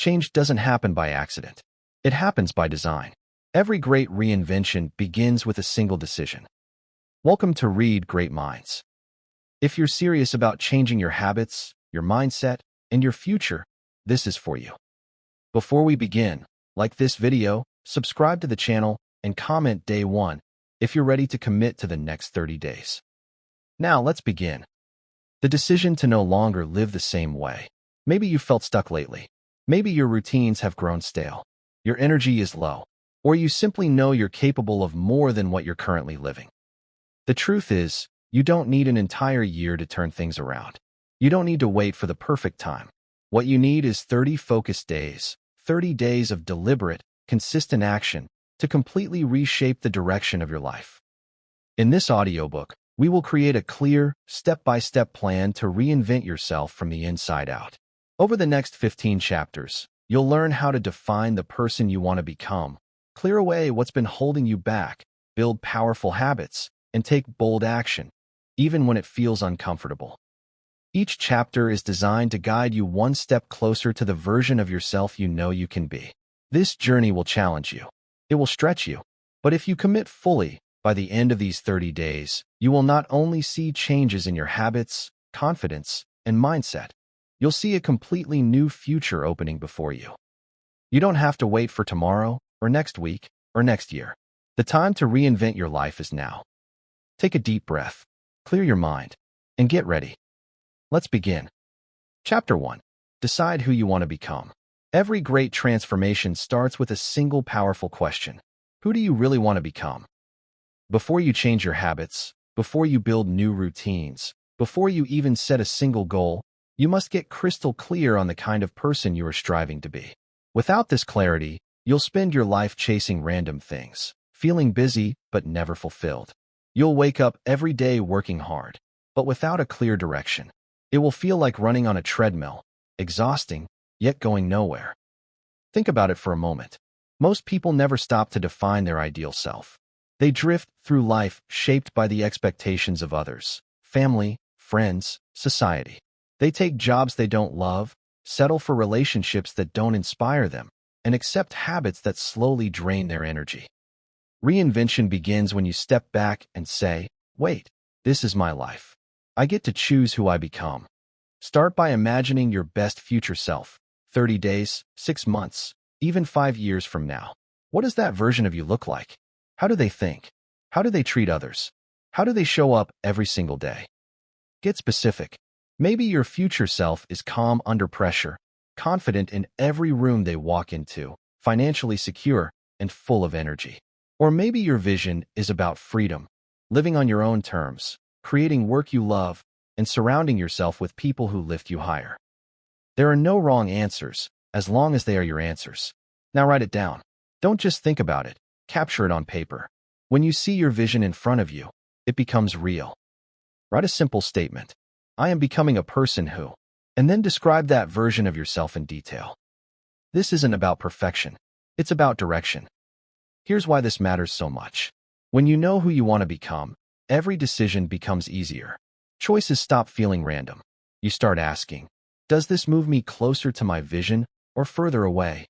Change doesn't happen by accident. It happens by design. Every great reinvention begins with a single decision. Welcome to Read Great Minds. If you're serious about changing your habits, your mindset, and your future, this is for you. Before we begin, like this video, subscribe to the channel, and comment day 1 if you're ready to commit to the next 30 days. Now let's begin. The decision to no longer live the same way. Maybe you felt stuck lately. Maybe your routines have grown stale. Your energy is low. Or you simply know you're capable of more than what you're currently living. The truth is, you don't need an entire year to turn things around. You don't need to wait for the perfect time. What you need is 30 focused days, 30 days of deliberate, consistent action to completely reshape the direction of your life. In this audiobook, we will create a clear, step-by-step plan to reinvent yourself from the inside out. Over the next 15 chapters, you'll learn how to define the person you want to become, clear away what's been holding you back, build powerful habits, and take bold action, even when it feels uncomfortable. Each chapter is designed to guide you one step closer to the version of yourself you know you can be. This journey will challenge you. It will stretch you. But if you commit fully, by the end of these 30 days, you will not only see changes in your habits, confidence, and mindset, you'll see a completely new future opening before you. You don't have to wait for tomorrow, or next week, or next year. The time to reinvent your life is now. Take a deep breath, clear your mind, and get ready. Let's begin. Chapter 1. Decide who you want to become. Every great transformation starts with a single powerful question. Who do you really want to become? Before you change your habits, before you build new routines, before you even set a single goal, you must get crystal clear on the kind of person you are striving to be. Without this clarity, you'll spend your life chasing random things, feeling busy but never fulfilled. You'll wake up every day working hard, but without a clear direction. It will feel like running on a treadmill, exhausting, yet going nowhere. Think about it for a moment. Most people never stop to define their ideal self. They drift through life shaped by the expectations of others, family, friends, society. They take jobs they don't love, settle for relationships that don't inspire them, and accept habits that slowly drain their energy. Reinvention begins when you step back and say, wait, this is my life. I get to choose who I become. Start by imagining your best future self, 30 days, 6 months, even 5 years from now. What does that version of you look like? How do they think? How do they treat others? How do they show up every single day? Get specific. Maybe your future self is calm under pressure, confident in every room they walk into, financially secure, and full of energy. Or maybe your vision is about freedom, living on your own terms, creating work you love, and surrounding yourself with people who lift you higher. There are no wrong answers, as long as they are your answers. Now write it down. Don't just think about it, capture it on paper. When you see your vision in front of you, it becomes real. Write a simple statement. I am becoming a person who, and then describe that version of yourself in detail. This isn't about perfection. It's about direction. Here's why this matters so much. When you know who you want to become, every decision becomes easier. Choices stop feeling random. You start asking, does this move me closer to my vision or further away?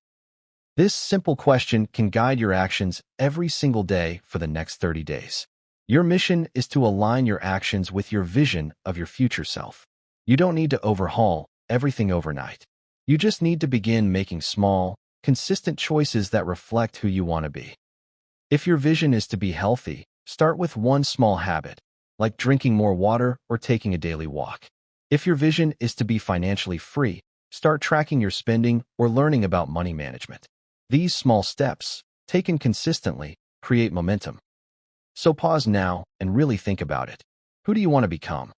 This simple question can guide your actions every single day for the next 30 days. Your mission is to align your actions with your vision of your future self. You don't need to overhaul everything overnight. You just need to begin making small, consistent choices that reflect who you want to be. If your vision is to be healthy, start with one small habit, like drinking more water or taking a daily walk. If your vision is to be financially free, start tracking your spending or learning about money management. These small steps, taken consistently, create momentum. So pause now and really think about it. Who do you want to become?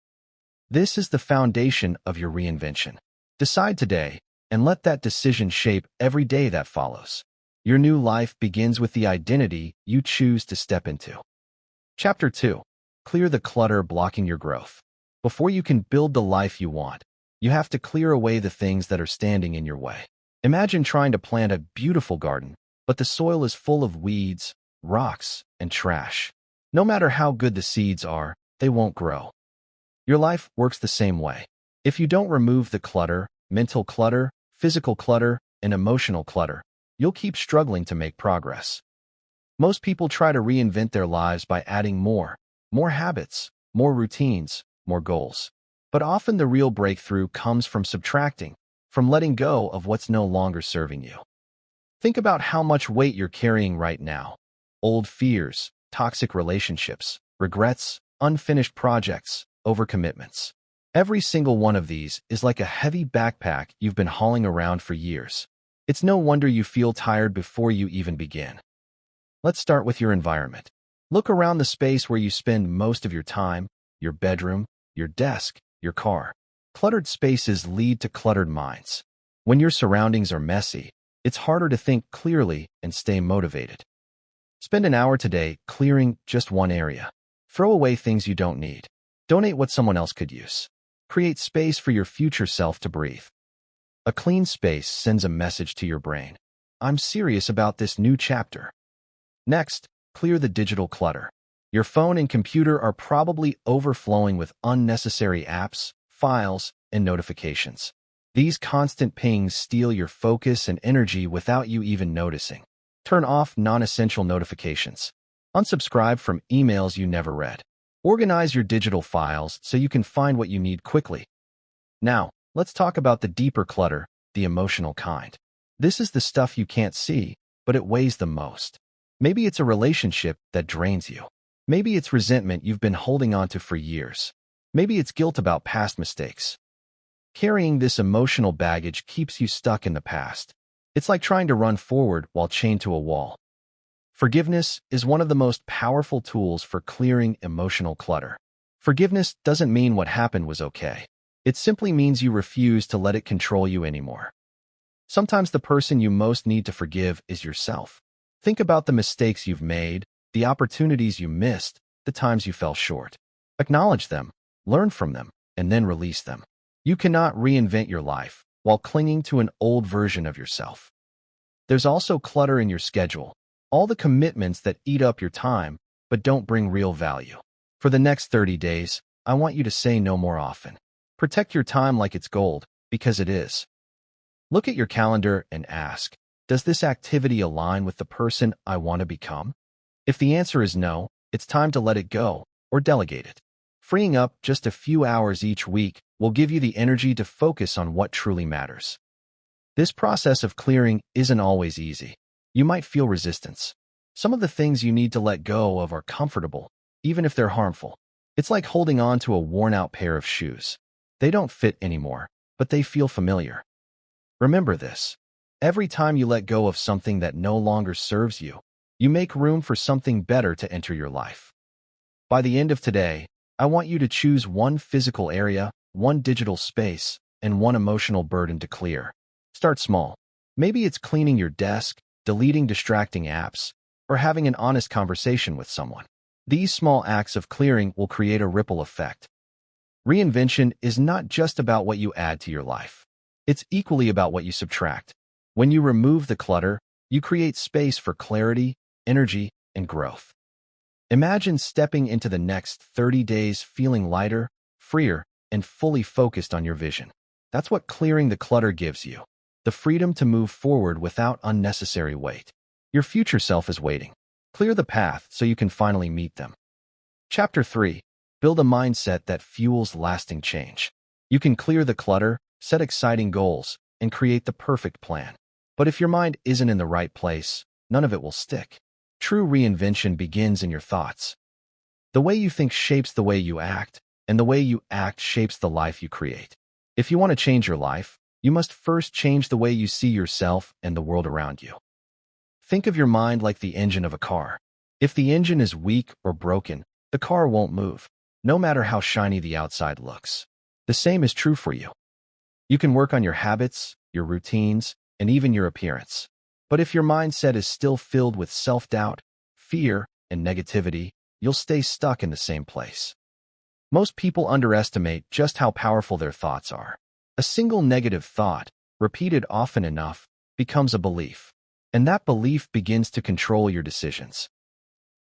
This is the foundation of your reinvention. Decide today, and let that decision shape every day that follows. Your new life begins with the identity you choose to step into. Chapter 2. Clear the clutter blocking your growth. Before you can build the life you want, you have to clear away the things that are standing in your way. Imagine trying to plant a beautiful garden, but the soil is full of weeds, rocks, and trash. No matter how good the seeds are, they won't grow. Your life works the same way. If you don't remove the clutter, mental clutter, physical clutter, and emotional clutter, you'll keep struggling to make progress. Most people try to reinvent their lives by adding more habits, more routines, more goals. But often the real breakthrough comes from subtracting, from letting go of what's no longer serving you. Think about how much weight you're carrying right now. Old fears, toxic relationships, regrets, unfinished projects, overcommitments. Every single one of these is like a heavy backpack you've been hauling around for years. It's no wonder you feel tired before you even begin. Let's start with your environment. Look around the space where you spend most of your time, your bedroom, your desk, your car. Cluttered spaces lead to cluttered minds. When your surroundings are messy, it's harder to think clearly and stay motivated. Spend an hour today clearing just one area. Throw away things you don't need. Donate what someone else could use. Create space for your future self to breathe. A clean space sends a message to your brain. I'm serious about this new chapter. Next, clear the digital clutter. Your phone and computer are probably overflowing with unnecessary apps, files, and notifications. These constant pings steal your focus and energy without you even noticing. Turn off non-essential notifications. Unsubscribe from emails you never read. Organize your digital files so you can find what you need quickly. Now, let's talk about the deeper clutter, the emotional kind. This is the stuff you can't see, but it weighs the most. Maybe it's a relationship that drains you. Maybe it's resentment you've been holding on to for years. Maybe it's guilt about past mistakes. Carrying this emotional baggage keeps you stuck in the past. It's like trying to run forward while chained to a wall. Forgiveness is one of the most powerful tools for clearing emotional clutter. Forgiveness doesn't mean what happened was okay. It simply means you refuse to let it control you anymore. Sometimes the person you most need to forgive is yourself. Think about the mistakes you've made, the opportunities you missed, the times you fell short. Acknowledge them, learn from them, and then release them. You cannot reinvent your life while clinging to an old version of yourself. There's also clutter in your schedule, all the commitments that eat up your time but don't bring real value. For the next 30 days, I want you to say no more often. Protect your time like it's gold, because it is. Look at your calendar and ask, does this activity align with the person I want to become? If the answer is no, it's time to let it go or delegate it. Freeing up just a few hours each week will give you the energy to focus on what truly matters. This process of clearing isn't always easy. You might feel resistance. Some of the things you need to let go of are comfortable, even if they're harmful. It's like holding on to a worn-out pair of shoes. They don't fit anymore, but they feel familiar. Remember this. Every time you let go of something that no longer serves you, you make room for something better to enter your life. By the end of today, I want you to choose one physical area, one digital space, and one emotional burden to clear. Start small. Maybe it's cleaning your desk, deleting distracting apps, or having an honest conversation with someone. These small acts of clearing will create a ripple effect. Reinvention is not just about what you add to your life. It's equally about what you subtract. When you remove the clutter, you create space for clarity, energy, and growth. Imagine stepping into the next 30 days feeling lighter, freer, and fully focused on your vision. That's what clearing the clutter gives you. The freedom to move forward without unnecessary weight. Your future self is waiting. Clear the path so you can finally meet them. Chapter 3. Build a mindset that fuels lasting change. You can clear the clutter, set exciting goals, and create the perfect plan. But if your mind isn't in the right place, none of it will stick. True reinvention begins in your thoughts. The way you think shapes the way you act, and the way you act shapes the life you create. If you want to change your life, you must first change the way you see yourself and the world around you. Think of your mind like the engine of a car. If the engine is weak or broken, the car won't move, no matter how shiny the outside looks. The same is true for you. You can work on your habits, your routines, and even your appearance. But if your mindset is still filled with self-doubt, fear, and negativity, you'll stay stuck in the same place. Most people underestimate just how powerful their thoughts are. A single negative thought, repeated often enough, becomes a belief, and that belief begins to control your decisions.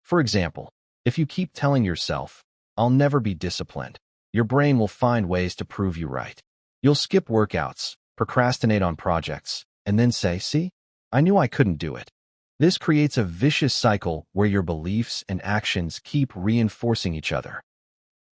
For example, if you keep telling yourself, "I'll never be disciplined," your brain will find ways to prove you right. You'll skip workouts, procrastinate on projects, and then say, "See, I knew I couldn't do it." This creates a vicious cycle where your beliefs and actions keep reinforcing each other.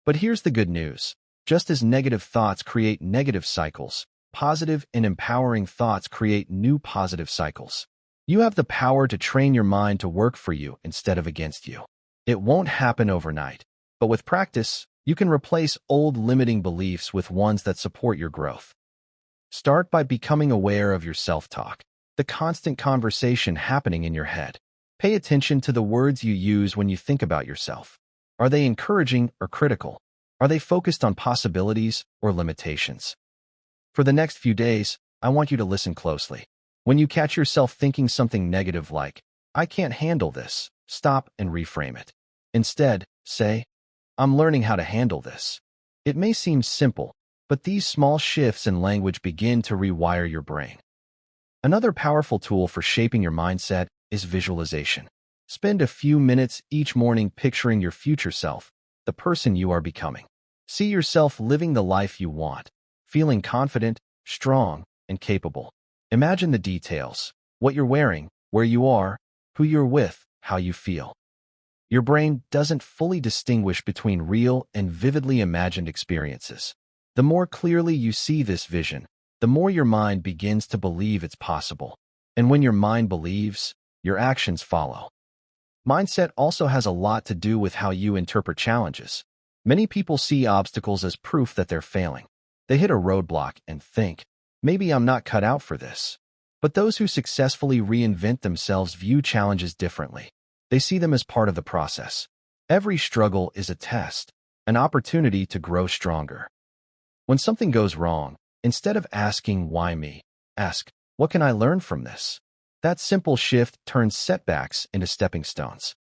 But here's the good news. Just as negative thoughts create negative cycles, positive and empowering thoughts create new positive cycles. You have the power to train your mind to work for you instead of against you. It won't happen overnight, but with practice, you can replace old limiting beliefs with ones that support your growth. Start by becoming aware of your self-talk, the constant conversation happening in your head. Pay attention to the words you use when you think about yourself. Are they encouraging or critical? Are they focused on possibilities or limitations? For the next few days, I want you to listen closely. When you catch yourself thinking something negative like, "I can't handle this," stop and reframe it. Instead, say, "I'm learning how to handle this." It may seem simple, but these small shifts in language begin to rewire your brain. Another powerful tool for shaping your mindset is visualization. Spend a few minutes each morning picturing your future self, the person you are becoming. See yourself living the life you want, feeling confident, strong, and capable. Imagine the details: what you're wearing, where you are, who you're with, how you feel. Your brain doesn't fully distinguish between real and vividly imagined experiences. The more clearly you see this vision, the more your mind begins to believe it's possible. And when your mind believes, your actions follow. Mindset also has a lot to do with how you interpret challenges. Many people see obstacles as proof that they're failing. They hit a roadblock and think, "Maybe I'm not cut out for this." But those who successfully reinvent themselves view challenges differently. They see them as part of the process. Every struggle is a test, an opportunity to grow stronger. When something goes wrong, instead of asking, "Why me?" ask, "What can I learn from this?" That simple shift turns setbacks into stepping stones.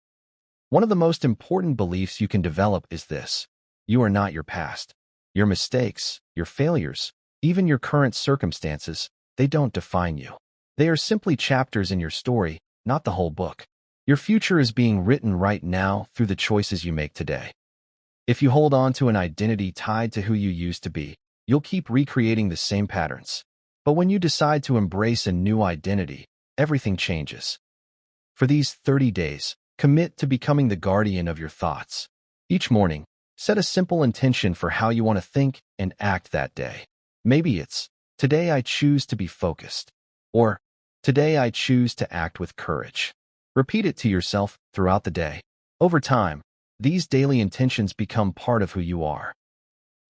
One of the most important beliefs you can develop is this: you are not your past. Your mistakes, your failures, even your current circumstances, they don't define you. They are simply chapters in your story, not the whole book. Your future is being written right now through the choices you make today. If you hold on to an identity tied to who you used to be, you'll keep recreating the same patterns. But when you decide to embrace a new identity, everything changes. For these 30 days, commit to becoming the guardian of your thoughts. Each morning, set a simple intention for how you want to think and act that day. Maybe it's, "Today I choose to be focused," or "Today I choose to act with courage." Repeat it to yourself throughout the day. Over time, these daily intentions become part of who you are.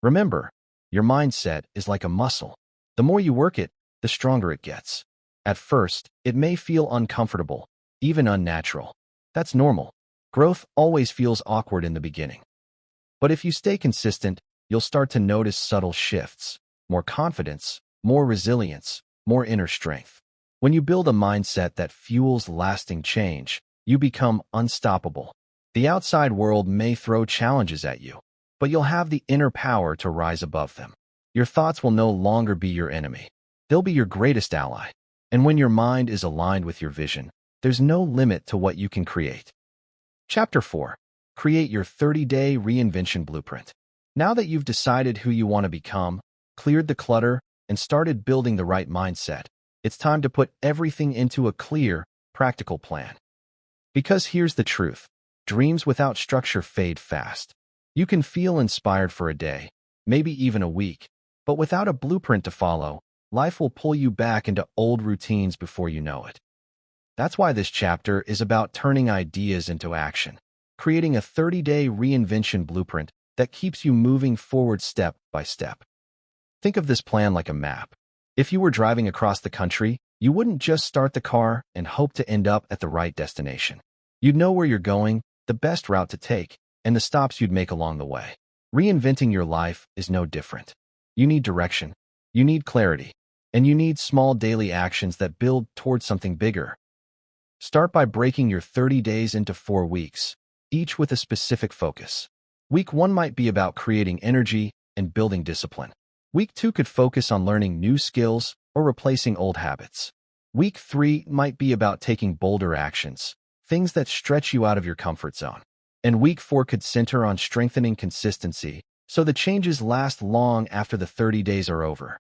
Remember, your mindset is like a muscle. The more you work it, the stronger it gets. At first, it may feel uncomfortable, even unnatural. That's normal. Growth always feels awkward in the beginning. But if you stay consistent, you'll start to notice subtle shifts: more confidence, more resilience, more inner strength. When you build a mindset that fuels lasting change, you become unstoppable. The outside world may throw challenges at you, but you'll have the inner power to rise above them. Your thoughts will no longer be your enemy. They'll be your greatest ally. And when your mind is aligned with your vision, there's no limit to what you can create. Chapter 4. Create your 30-day reinvention blueprint. Now that you've decided who you want to become, cleared the clutter, and started building the right mindset, it's time to put everything into a clear, practical plan. Because here's the truth: dreams without structure fade fast. You can feel inspired for a day, maybe even a week, but without a blueprint to follow, life will pull you back into old routines before you know it. That's why this chapter is about turning ideas into action, creating a 30-day reinvention blueprint that keeps you moving forward step by step. Think of this plan like a map. If you were driving across the country, you wouldn't just start the car and hope to end up at the right destination. You'd know where you're going, the best route to take, and the stops you'd make along the way. Reinventing your life is no different. You need direction, you need clarity, and you need small daily actions that build towards something bigger. Start by breaking your 30 days into 4 weeks, each with a specific focus. Week 1 might be about creating energy and building discipline. Week 2 could focus on learning new skills or replacing old habits. Week 3 might be about taking bolder actions, things that stretch you out of your comfort zone. And week 4 could center on strengthening consistency, so the changes last long after the 30 days are over.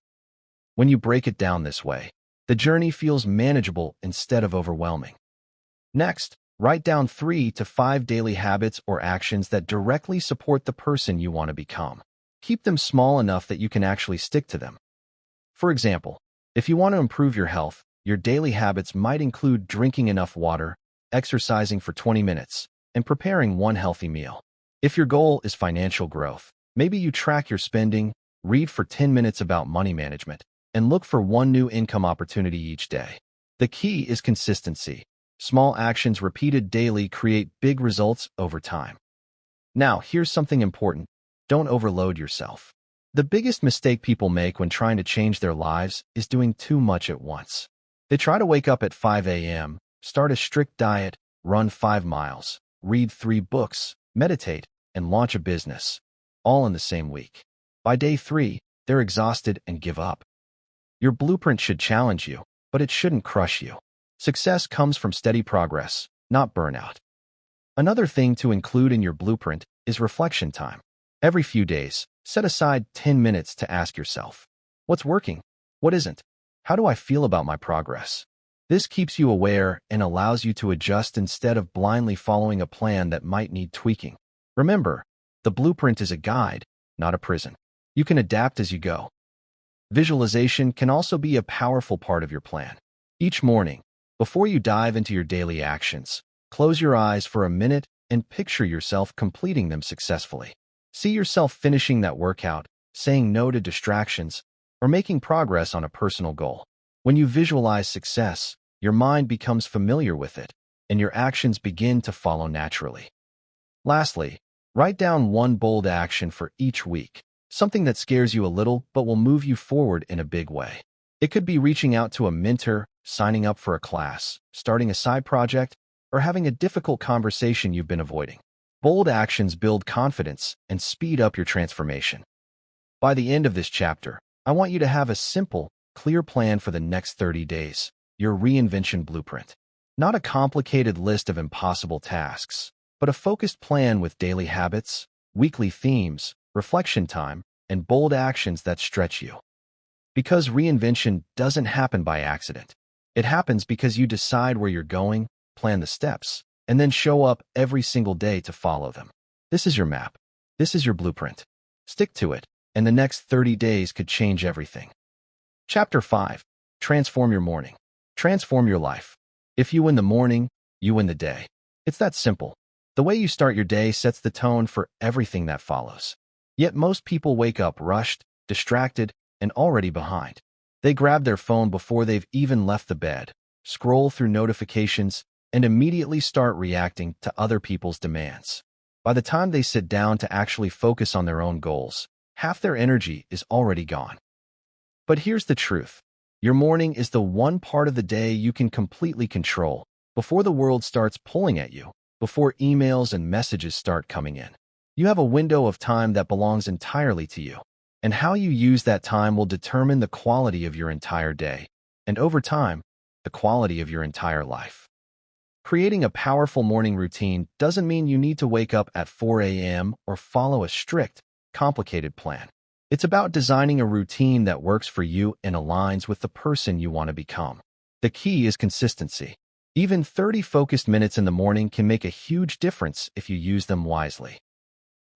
When you break it down this way, The journey feels manageable instead of overwhelming. Next, write down 3 to 5 daily habits or actions that directly support the person you want to become. Keep them small enough that you can actually stick to them. For example, if you want to improve your health, your daily habits might include drinking enough water, exercising for 20 minutes, and preparing one healthy meal. If your goal is financial growth, maybe you track your spending, read for 10 minutes about money management, and look for one new income opportunity each day. The key is consistency. Small actions repeated daily create big results over time. Now, here's something important. Don't overload yourself. The biggest mistake people make when trying to change their lives is doing too much at once. They try to wake up at 5 a.m., start a strict diet, run 5 miles, read 3 books, meditate, and launch a business, all in the same week. By day 3, they're exhausted and give up. Your blueprint should challenge you, but it shouldn't crush you. Success comes from steady progress, not burnout. Another thing to include in your blueprint is reflection time. Every few days, set aside 10 minutes to ask yourself, what's working? What isn't? How do I feel about my progress? This keeps you aware and allows you to adjust instead of blindly following a plan that might need tweaking. Remember, the blueprint is a guide, not a prison. You can adapt as you go. Visualization can also be a powerful part of your plan. Each morning, before you dive into your daily actions, close your eyes for a minute and picture yourself completing them successfully. See yourself finishing that workout, saying no to distractions, or making progress on a personal goal. When you visualize success, your mind becomes familiar with it, and your actions begin to follow naturally. Lastly, write down one bold action for each week, something that scares you a little but will move you forward in a big way. It could be reaching out to a mentor, signing up for a class, starting a side project, or having a difficult conversation you've been avoiding. Bold actions build confidence and speed up your transformation. By the end of this chapter, I want you to have a simple, clear plan for the next 30 days, your reinvention blueprint. Not a complicated list of impossible tasks, but a focused plan with daily habits, weekly themes, reflection time, and bold actions that stretch you. Because reinvention doesn't happen by accident. It happens because you decide where you're going, plan the steps, and then show up every single day to follow them. This is your map. This is your blueprint. Stick to it, and the next 30 days could change everything. Chapter 5. Transform your morning. Transform your life. If you win the morning, you win the day. It's that simple. The way you start your day sets the tone for everything that follows. Yet most people wake up rushed, distracted, and already behind. They grab their phone before they've even left the bed, scroll through notifications, and immediately start reacting to other people's demands. By the time they sit down to actually focus on their own goals, half their energy is already gone. But here's the truth. Your morning is the one part of the day you can completely control, before the world starts pulling at you, before emails and messages start coming in. You have a window of time that belongs entirely to you, and how you use that time will determine the quality of your entire day, and over time, the quality of your entire life. Creating a powerful morning routine doesn't mean you need to wake up at 4 a.m. or follow a strict, complicated plan. It's about designing a routine that works for you and aligns with the person you want to become. The key is consistency. Even 30 focused minutes in the morning can make a huge difference if you use them wisely.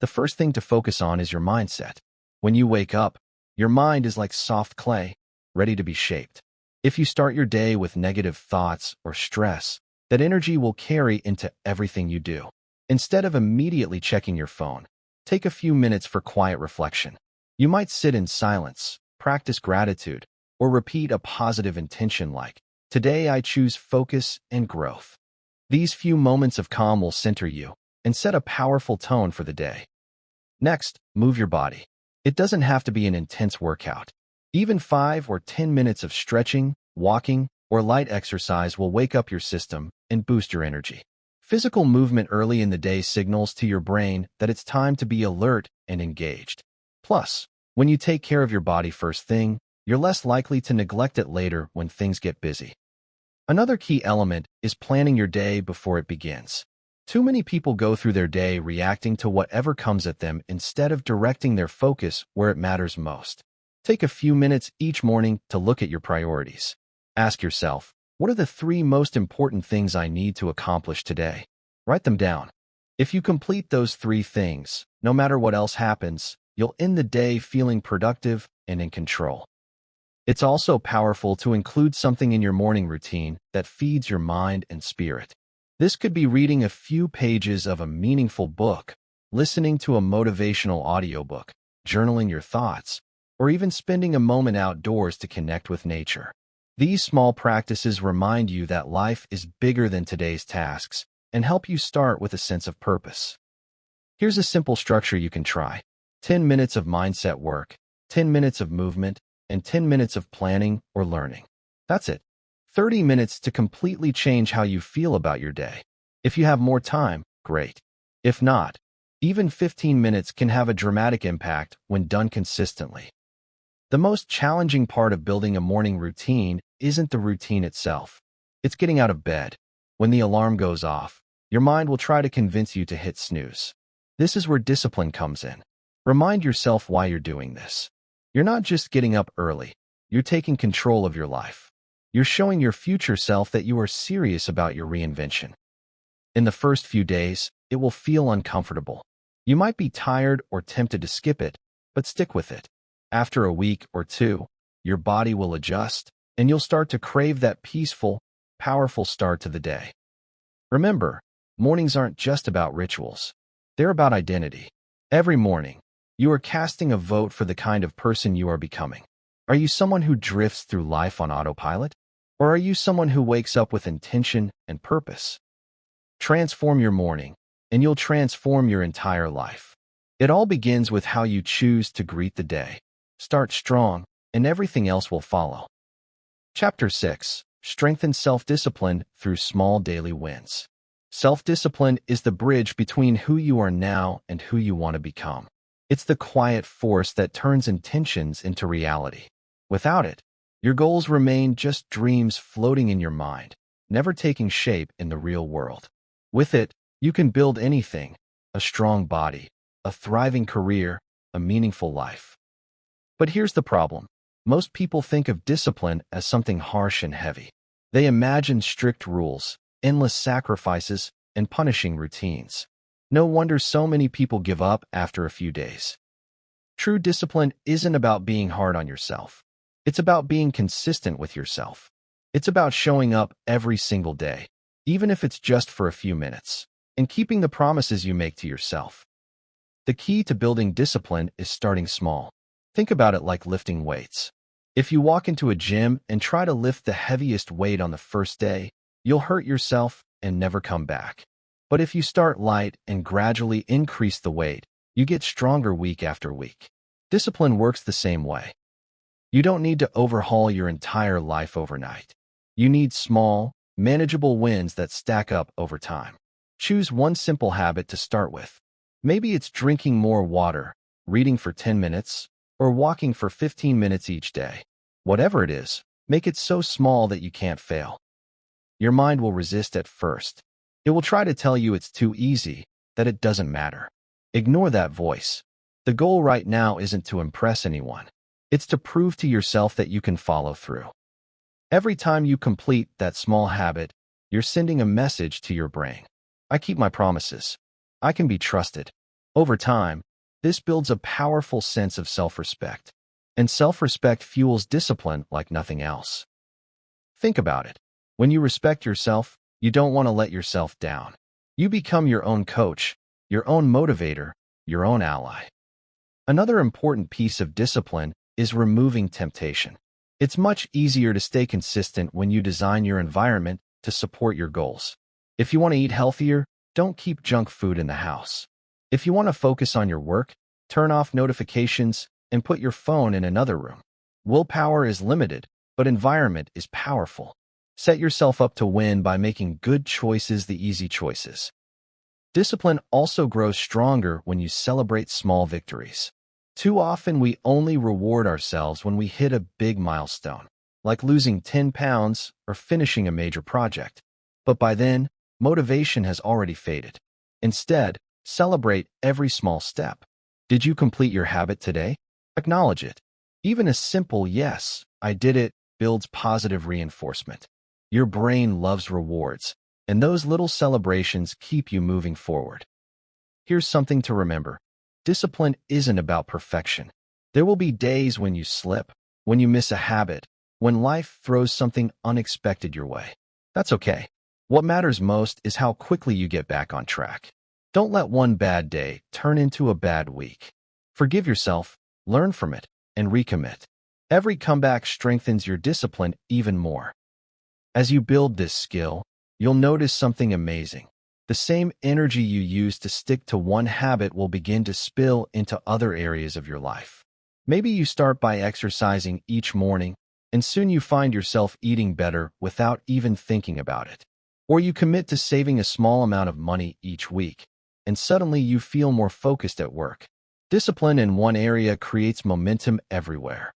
The first thing to focus on is your mindset. When you wake up, your mind is like soft clay, ready to be shaped. If you start your day with negative thoughts or stress, that energy will carry into everything you do. Instead of immediately checking your phone, take a few minutes for quiet reflection. You might sit in silence, practice gratitude, or repeat a positive intention like, "Today I choose focus and growth." These few moments of calm will center you and set a powerful tone for the day. Next, move your body. It doesn't have to be an intense workout. Even 5 or 10 minutes of stretching, walking, or light exercise will wake up your system and boost your energy. Physical movement early in the day signals to your brain that it's time to be alert and engaged. Plus, when you take care of your body first thing, you're less likely to neglect it later when things get busy. Another key element is planning your day before it begins. Too many people go through their day reacting to whatever comes at them instead of directing their focus where it matters most. Take a few minutes each morning to look at your priorities. Ask yourself, what are the 3 most important things I need to accomplish today? Write them down. If you complete those 3 things, no matter what else happens, you'll end the day feeling productive and in control. It's also powerful to include something in your morning routine that feeds your mind and spirit. This could be reading a few pages of a meaningful book, listening to a motivational audiobook, journaling your thoughts, or even spending a moment outdoors to connect with nature. These small practices remind you that life is bigger than today's tasks and help you start with a sense of purpose. Here's a simple structure you can try. 10 minutes of mindset work, 10 minutes of movement, and 10 minutes of planning or learning. That's it. 30 minutes to completely change how you feel about your day. If you have more time, great. If not, even 15 minutes can have a dramatic impact when done consistently. The most challenging part of building a morning routine isn't the routine itself. It's getting out of bed. When the alarm goes off, your mind will try to convince you to hit snooze. This is where discipline comes in. Remind yourself why you're doing this. You're not just getting up early. You're taking control of your life. You're showing your future self that you are serious about your reinvention. In the first few days, it will feel uncomfortable. You might be tired or tempted to skip it, but stick with it. After a week or 2, your body will adjust, and you'll start to crave that peaceful, powerful start to the day. Remember, mornings aren't just about rituals. They're about identity. Every morning, you are casting a vote for the kind of person you are becoming. Are you someone who drifts through life on autopilot? Or are you someone who wakes up with intention and purpose? Transform your morning, and you'll transform your entire life. It all begins with how you choose to greet the day. Start strong, and everything else will follow. Chapter 6. Strengthen self-discipline through small daily wins. Self-discipline is the bridge between who you are now and who you want to become. It's the quiet force that turns intentions into reality. Without it, your goals remain just dreams floating in your mind, never taking shape in the real world. With it, you can build anything: a strong body, a thriving career, a meaningful life. But here's the problem. Most people think of discipline as something harsh and heavy. They imagine strict rules, endless sacrifices, and punishing routines. No wonder so many people give up after a few days. True discipline isn't about being hard on yourself. It's about being consistent with yourself. It's about showing up every single day, even if it's just for a few minutes, and keeping the promises you make to yourself. The key to building discipline is starting small. Think about it like lifting weights. If you walk into a gym and try to lift the heaviest weight on the first day, you'll hurt yourself and never come back. But if you start light and gradually increase the weight, you get stronger week after week. Discipline works the same way. You don't need to overhaul your entire life overnight. You need small, manageable wins that stack up over time. Choose one simple habit to start with. Maybe it's drinking more water, reading for 10 minutes, or walking for 15 minutes each day. Whatever it is, make it so small that you can't fail. Your mind will resist at first. It will try to tell you it's too easy, that it doesn't matter. Ignore that voice. The goal right now isn't to impress anyone. It's to prove to yourself that you can follow through. Every time you complete that small habit, you're sending a message to your brain. I keep my promises. I can be trusted. Over time, this builds a powerful sense of self-respect. And self-respect fuels discipline like nothing else. Think about it. When you respect yourself, you don't want to let yourself down. You become your own coach, your own motivator, your own ally. Another important piece of discipline is removing temptation. It's much easier to stay consistent when you design your environment to support your goals. If you want to eat healthier, don't keep junk food in the house. If you want to focus on your work, turn off notifications and put your phone in another room. Willpower is limited, but environment is powerful. Set yourself up to win by making good choices the easy choices. Discipline also grows stronger when you celebrate small victories. Too often we only reward ourselves when we hit a big milestone, like losing 10 pounds or finishing a major project. But by then, motivation has already faded. Instead, celebrate every small step. Did you complete your habit today? Acknowledge it. Even a simple "yes, I did it" builds positive reinforcement. Your brain loves rewards, and those little celebrations keep you moving forward. Here's something to remember. Discipline isn't about perfection. There will be days when you slip, when you miss a habit, when life throws something unexpected your way. That's okay. What matters most is how quickly you get back on track. Don't let one bad day turn into a bad week. Forgive yourself, learn from it, and recommit. Every comeback strengthens your discipline even more. As you build this skill, you'll notice something amazing. The same energy you use to stick to one habit will begin to spill into other areas of your life. Maybe you start by exercising each morning, and soon you find yourself eating better without even thinking about it. Or you commit to saving a small amount of money each week, and suddenly you feel more focused at work. Discipline in one area creates momentum everywhere.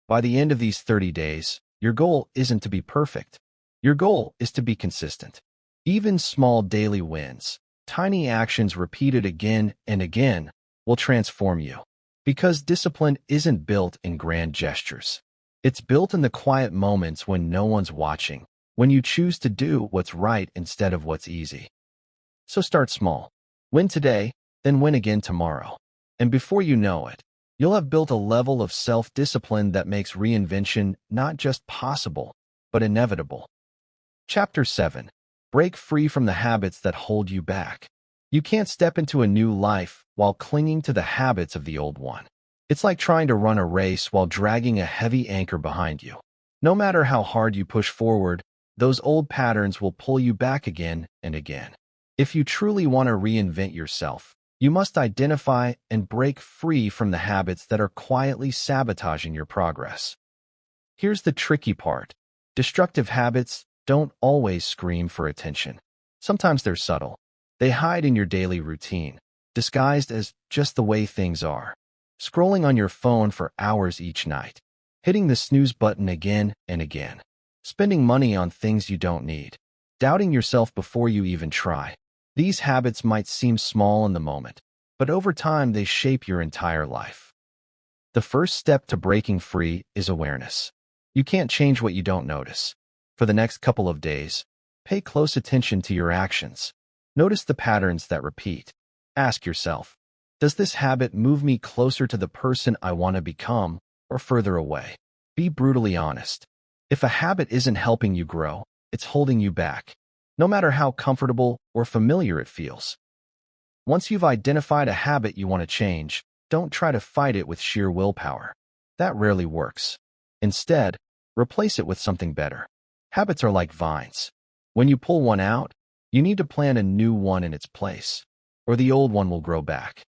By the end of these 30 days, your goal isn't to be perfect. Your goal is to be consistent. Even small daily wins, tiny actions repeated again and again, will transform you. Because discipline isn't built in grand gestures. It's built in the quiet moments when no one's watching, when you choose to do what's right instead of what's easy. So start small. Win today, then win again tomorrow. And before you know it, you'll have built a level of self-discipline that makes reinvention not just possible, but inevitable. Chapter 7. Break free from the habits that hold you back. You can't step into a new life while clinging to the habits of the old one. It's like trying to run a race while dragging a heavy anchor behind you. No matter how hard you push forward, those old patterns will pull you back again and again. If you truly want to reinvent yourself, you must identify and break free from the habits that are quietly sabotaging your progress. Here's the tricky part. Destructive habits don't always scream for attention. Sometimes they're subtle. They hide in your daily routine, disguised as just the way things are. Scrolling on your phone for hours each night, hitting the snooze button again and again, spending money on things you don't need, doubting yourself before you even try. These habits might seem small in the moment, but over time they shape your entire life. The first step to breaking free is awareness. You can't change what you don't notice. For the next couple of days, pay close attention to your actions. Notice the patterns that repeat. Ask yourself, does this habit move me closer to the person I want to become or further away? Be brutally honest. If a habit isn't helping you grow, it's holding you back, no matter how comfortable or familiar it feels. Once you've identified a habit you want to change, don't try to fight it with sheer willpower. That rarely works. Instead, replace it with something better. Habits are like vines. When you pull one out, you need to plant a new one in its place, or the old one will grow back.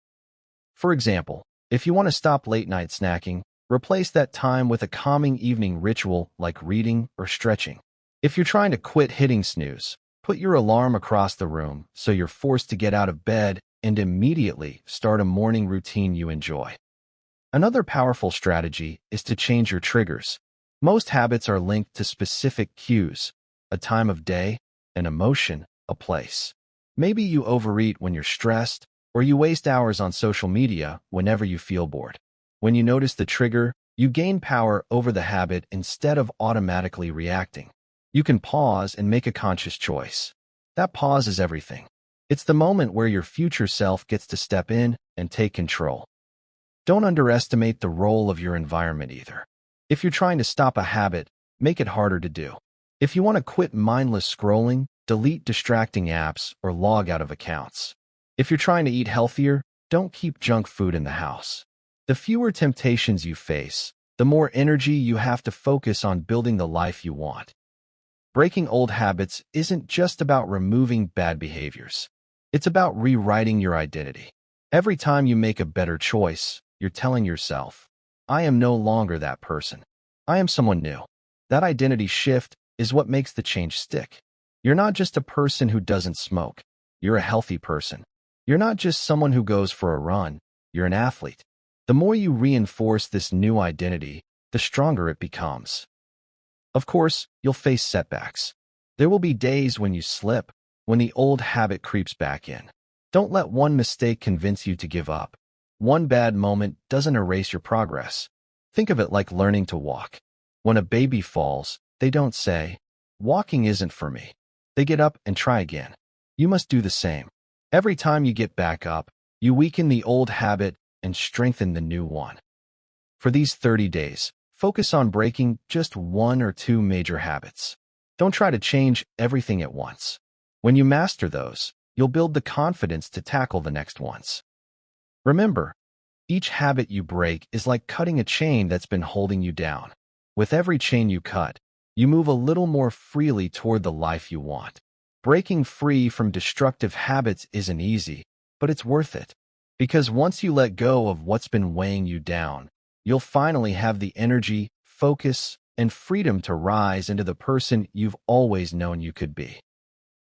For example, if you want to stop late-night snacking, replace that time with a calming evening ritual like reading or stretching. If you're trying to quit hitting snooze, put your alarm across the room so you're forced to get out of bed and immediately start a morning routine you enjoy. Another powerful strategy is to change your triggers. Most habits are linked to specific cues, a time of day, an emotion, a place. Maybe you overeat when you're stressed, or you waste hours on social media whenever you feel bored. When you notice the trigger, you gain power over the habit instead of automatically reacting. You can pause and make a conscious choice. That pause is everything. It's the moment where your future self gets to step in and take control. Don't underestimate the role of your environment either. If you're trying to stop a habit, make it harder to do. If you want to quit mindless scrolling, delete distracting apps or log out of accounts. If you're trying to eat healthier, don't keep junk food in the house. The fewer temptations you face, the more energy you have to focus on building the life you want. Breaking old habits isn't just about removing bad behaviors. It's about rewriting your identity. Every time you make a better choice, you're telling yourself, I am no longer that person. I am someone new. That identity shift is what makes the change stick. You're not just a person who doesn't smoke. You're a healthy person. You're not just someone who goes for a run. You're an athlete. The more you reinforce this new identity, the stronger it becomes. Of course, you'll face setbacks. There will be days when you slip, when the old habit creeps back in. Don't let one mistake convince you to give up. One bad moment doesn't erase your progress. Think of it like learning to walk. When a baby falls, they don't say, "Walking isn't for me." They get up and try again. You must do the same. Every time you get back up, you weaken the old habit and strengthen the new one. For these 30 days, focus on breaking just one or two major habits. Don't try to change everything at once. When you master those, you'll build the confidence to tackle the next ones. Remember, each habit you break is like cutting a chain that's been holding you down. With every chain you cut, you move a little more freely toward the life you want. Breaking free from destructive habits isn't easy, but it's worth it. Because once you let go of what's been weighing you down, you'll finally have the energy, focus, and freedom to rise into the person you've always known you could be.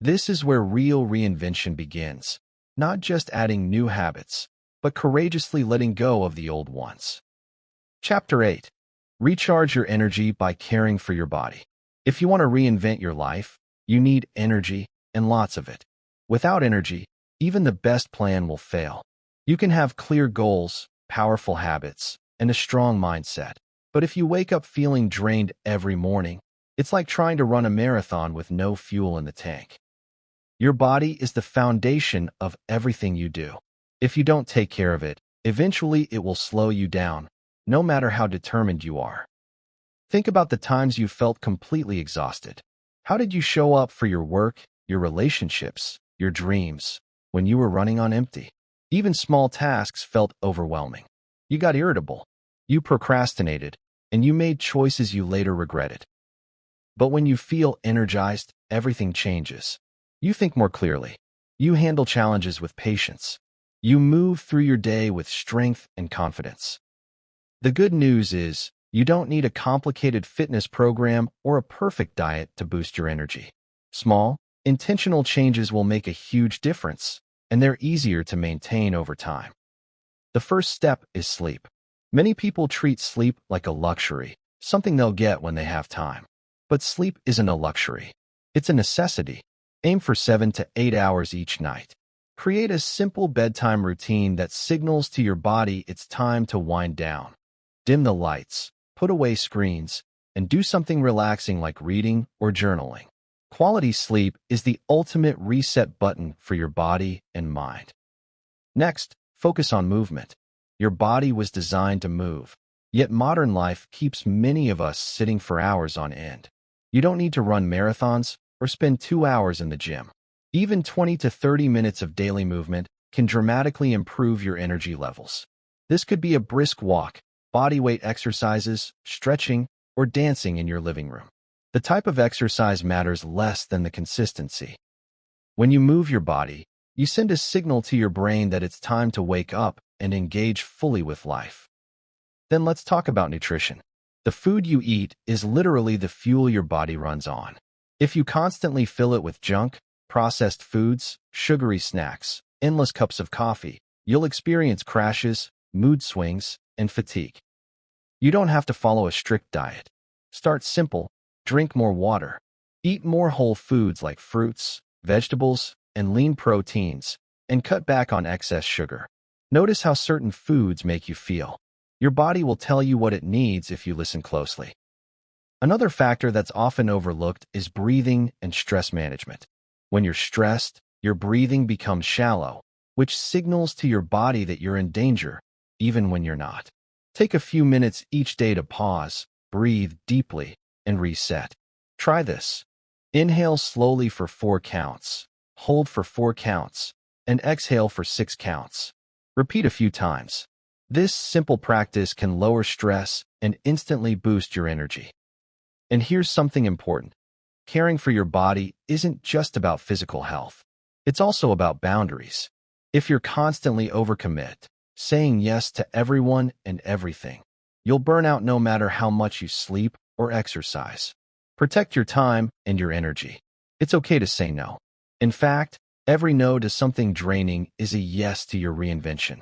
This is where real reinvention begins, not just adding new habits, but courageously letting go of the old ones. Chapter 8. Recharge your energy by caring for your body. If you want to reinvent your life, you need energy, and lots of it. Without energy, even the best plan will fail. You can have clear goals, powerful habits, and a strong mindset. But if you wake up feeling drained every morning, it's like trying to run a marathon with no fuel in the tank. Your body is the foundation of everything you do. If you don't take care of it, eventually it will slow you down, no matter how determined you are. Think about the times you felt completely exhausted. How did you show up for your work, your relationships, your dreams, when you were running on empty? Even small tasks felt overwhelming. You got irritable, you procrastinated, and you made choices you later regretted. But when you feel energized, everything changes. You think more clearly. You handle challenges with patience. You move through your day with strength and confidence. The good news is, you don't need a complicated fitness program or a perfect diet to boost your energy. Small, intentional changes will make a huge difference, and they're easier to maintain over time. The first step is sleep. Many people treat sleep like a luxury, something they'll get when they have time. But sleep isn't a luxury. It's a necessity. Aim for 7 to 8 hours each night. Create a simple bedtime routine that signals to your body it's time to wind down. Dim the lights, put away screens, and do something relaxing like reading or journaling. Quality sleep is the ultimate reset button for your body and mind. Next, focus on movement. Your body was designed to move, yet modern life keeps many of us sitting for hours on end. You don't need to run marathons or spend 2 hours in the gym. Even 20 to 30 minutes of daily movement can dramatically improve your energy levels. This could be a brisk walk, bodyweight exercises, stretching, or dancing in your living room. The type of exercise matters less than the consistency. When you move your body, you send a signal to your brain that it's time to wake up and engage fully with life. Then let's talk about nutrition. The food you eat is literally the fuel your body runs on. If you constantly fill it with junk, processed foods, sugary snacks, endless cups of coffee, you'll experience crashes, mood swings, and fatigue. You don't have to follow a strict diet. Start simple, drink more water, eat more whole foods like fruits, vegetables, and lean proteins, and cut back on excess sugar. Notice how certain foods make you feel. Your body will tell you what it needs if you listen closely. Another factor that's often overlooked is breathing and stress management. When you're stressed, your breathing becomes shallow, which signals to your body that you're in danger, even when you're not. Take a few minutes each day to pause, breathe deeply, and reset. Try this. Inhale slowly for 4 counts, hold for 4 counts, and exhale for 6 counts. Repeat a few times. This simple practice can lower stress and instantly boost your energy. And here's something important. Caring for your body isn't just about physical health. It's also about boundaries. If you're constantly overcommit, saying yes to everyone and everything, you'll burn out no matter how much you sleep or exercise. Protect your time and your energy. It's okay to say no. In fact, every no to something draining is a yes to your reinvention.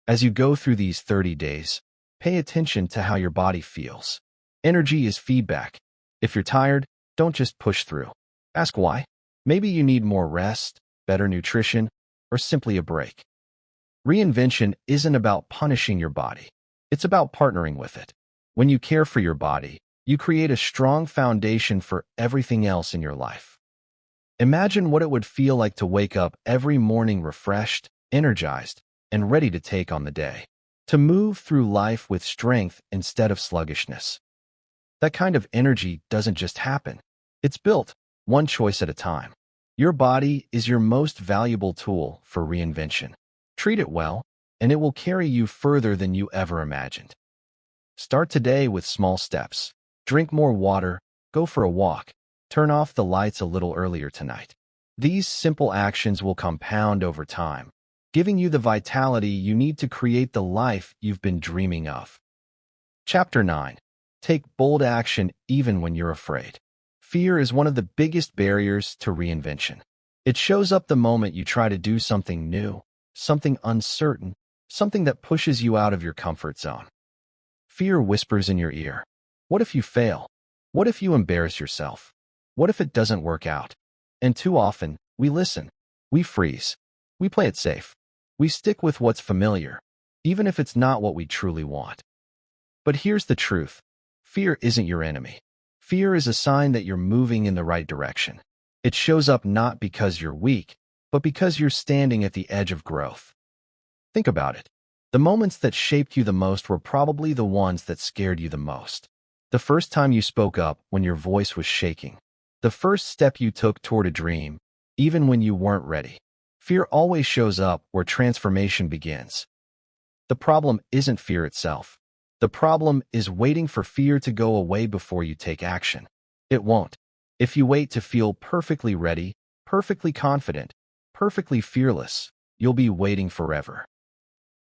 As you go through these 30 days, pay attention to how your body feels. Energy is feedback. If you're tired, don't just push through. Ask why. Maybe you need more rest, better nutrition, or simply a break. Reinvention isn't about punishing your body. It's about partnering with it. When you care for your body, you create a strong foundation for everything else in your life. Imagine what it would feel like to wake up every morning refreshed, energized, and ready to take on the day. To move through life with strength instead of sluggishness. That kind of energy doesn't just happen. It's built, one choice at a time. Your body is your most valuable tool for reinvention. Treat it well, and it will carry you further than you ever imagined. Start today with small steps. Drink more water, go for a walk, turn off the lights a little earlier tonight. These simple actions will compound over time, giving you the vitality you need to create the life you've been dreaming of. Chapter 9. Take bold action even when you're afraid. Fear is one of the biggest barriers to reinvention. It shows up the moment you try to do something new, something uncertain, something that pushes you out of your comfort zone. Fear whispers in your ear. What if you fail? What if you embarrass yourself? What if it doesn't work out? And too often, we listen. We freeze. We play it safe. We stick with what's familiar, even if it's not what we truly want. But here's the truth. Fear isn't your enemy. Fear is a sign that you're moving in the right direction. It shows up not because you're weak, but because you're standing at the edge of growth. Think about it. The moments that shaped you the most were probably the ones that scared you the most. The first time you spoke up when your voice was shaking. The first step you took toward a dream, even when you weren't ready. Fear always shows up where transformation begins. The problem isn't fear itself. The problem is waiting for fear to go away before you take action. It won't. If you wait to feel perfectly ready, perfectly confident, perfectly fearless, you'll be waiting forever.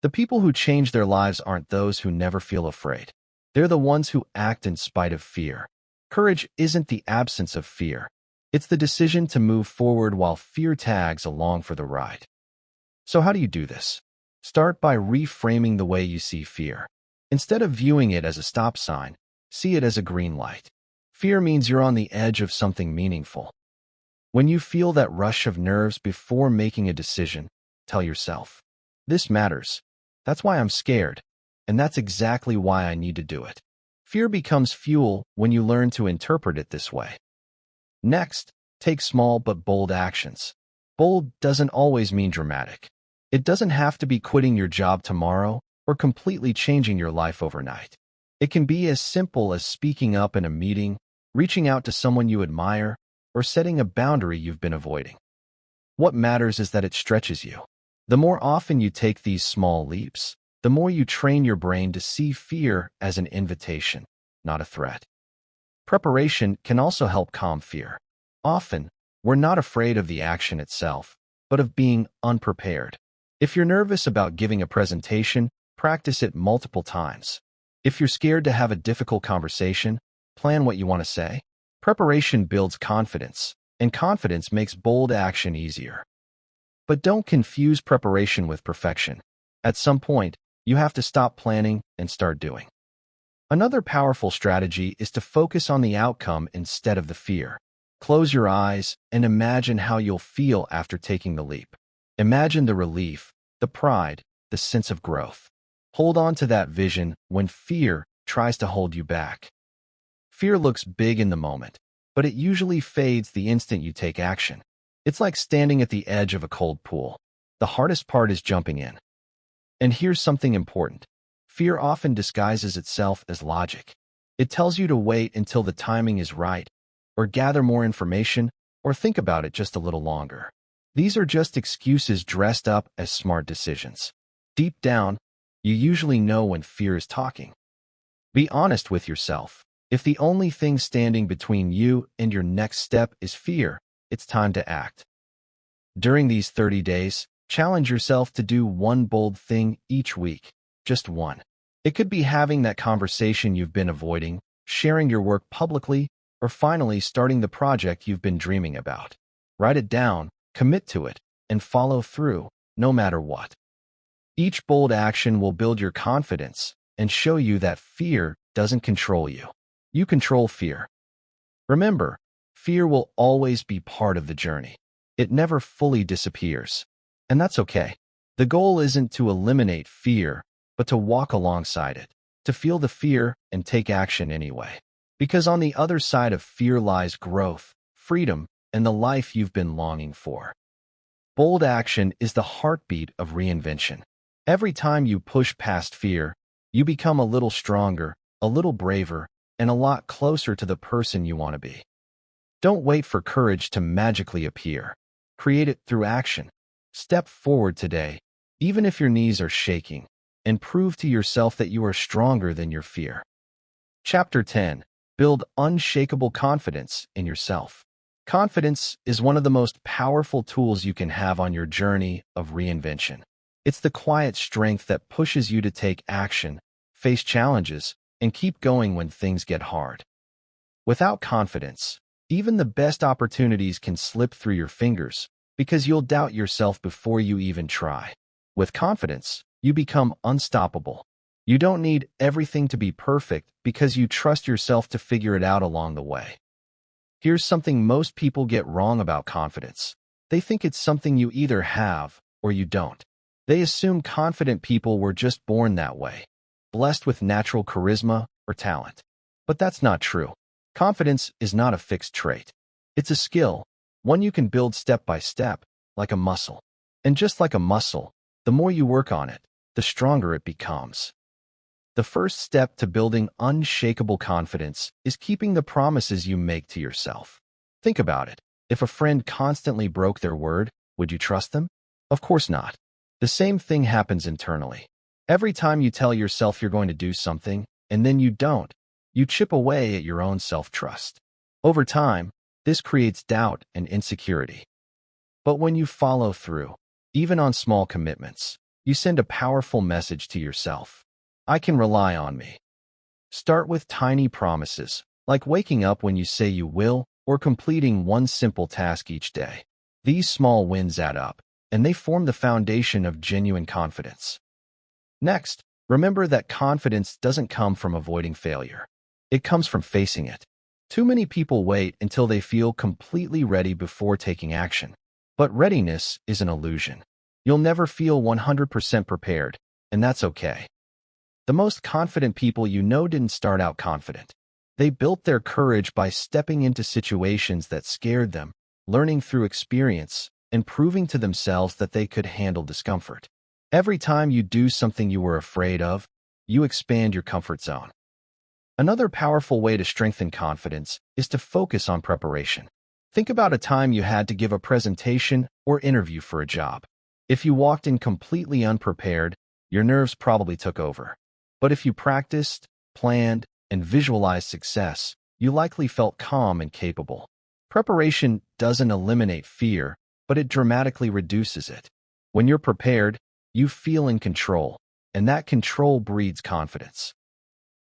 The people who change their lives aren't those who never feel afraid. They're the ones who act in spite of fear. Courage isn't the absence of fear. It's the decision to move forward while fear tags along for the ride. So how do you do this? Start by reframing the way you see fear. Instead of viewing it as a stop sign, see it as a green light. Fear means you're on the edge of something meaningful. When you feel that rush of nerves before making a decision, tell yourself, this matters. That's why I'm scared, and that's exactly why I need to do it. Fear becomes fuel when you learn to interpret it this way. Next, take small but bold actions. Bold doesn't always mean dramatic. It doesn't have to be quitting your job tomorrow or completely changing your life overnight. It can be as simple as speaking up in a meeting, reaching out to someone you admire, or setting a boundary you've been avoiding. What matters is that it stretches you. The more often you take these small leaps, the more you train your brain to see fear as an invitation, not a threat. Preparation can also help calm fear. Often, we're not afraid of the action itself, but of being unprepared. If you're nervous about giving a presentation, practice it multiple times. If you're scared to have a difficult conversation, plan what you want to say. Preparation builds confidence, and confidence makes bold action easier. But don't confuse preparation with perfection. At some point, you have to stop planning and start doing. Another powerful strategy is to focus on the outcome instead of the fear. Close your eyes and imagine how you'll feel after taking the leap. Imagine the relief, the pride, the sense of growth. Hold on to that vision when fear tries to hold you back. Fear looks big in the moment, but it usually fades the instant you take action. It's like standing at the edge of a cold pool. The hardest part is jumping in. And here's something important. Fear often disguises itself as logic. It tells you to wait until the timing is right, or gather more information, or think about it just a little longer. These are just excuses dressed up as smart decisions. Deep down, you usually know when fear is talking. Be honest with yourself. If the only thing standing between you and your next step is fear, it's time to act. During these 30 days, challenge yourself to do one bold thing each week. Just one. It could be having that conversation you've been avoiding, sharing your work publicly, or finally starting the project you've been dreaming about. Write it down, commit to it, and follow through, no matter what. Each bold action will build your confidence and show you that fear doesn't control you. You control fear. Remember, fear will always be part of the journey. It never fully disappears. And that's okay. The goal isn't to eliminate fear, but to walk alongside it, to feel the fear and take action anyway. Because on the other side of fear lies growth, freedom, and the life you've been longing for. Bold action is the heartbeat of reinvention. Every time you push past fear, you become a little stronger, a little braver, and a lot closer to the person you want to be. Don't wait for courage to magically appear. Create it through action. Step forward today, even if your knees are shaking, and prove to yourself that you are stronger than your fear. Chapter 10. Build unshakable confidence in yourself. Confidence is one of the most powerful tools you can have on your journey of reinvention. It's the quiet strength that pushes you to take action, face challenges, and keep going when things get hard. Without confidence, even the best opportunities can slip through your fingers because you'll doubt yourself before you even try. With confidence, you become unstoppable. You don't need everything to be perfect because you trust yourself to figure it out along the way. Here's something most people get wrong about confidence. They think it's something you either have or you don't. They assume confident people were just born that way, blessed with natural charisma or talent. But that's not true. Confidence is not a fixed trait. It's a skill, one you can build step by step, like a muscle. And just like a muscle, the more you work on it, the stronger it becomes. The first step to building unshakable confidence is keeping the promises you make to yourself. Think about it. If a friend constantly broke their word, would you trust them? Of course not. The same thing happens internally. Every time you tell yourself you're going to do something, and then you don't, you chip away at your own self-trust. Over time, this creates doubt and insecurity. But when you follow through, even on small commitments, you send a powerful message to yourself. I can rely on me. Start with tiny promises, like waking up when you say you will, or completing one simple task each day. These small wins add up, and they form the foundation of genuine confidence. Next, remember that confidence doesn't come from avoiding failure. It comes from facing it. Too many people wait until they feel completely ready before taking action. But readiness is an illusion. You'll never feel 100% prepared, and that's okay. The most confident people you know didn't start out confident. They built their courage by stepping into situations that scared them, learning through experience, and proving to themselves that they could handle discomfort. Every time you do something you were afraid of, you expand your comfort zone. Another powerful way to strengthen confidence is to focus on preparation. Think about a time you had to give a presentation or interview for a job. If you walked in completely unprepared, your nerves probably took over. But if you practiced, planned, and visualized success, you likely felt calm and capable. Preparation doesn't eliminate fear, but it dramatically reduces it. When you're prepared, you feel in control, and that control breeds confidence.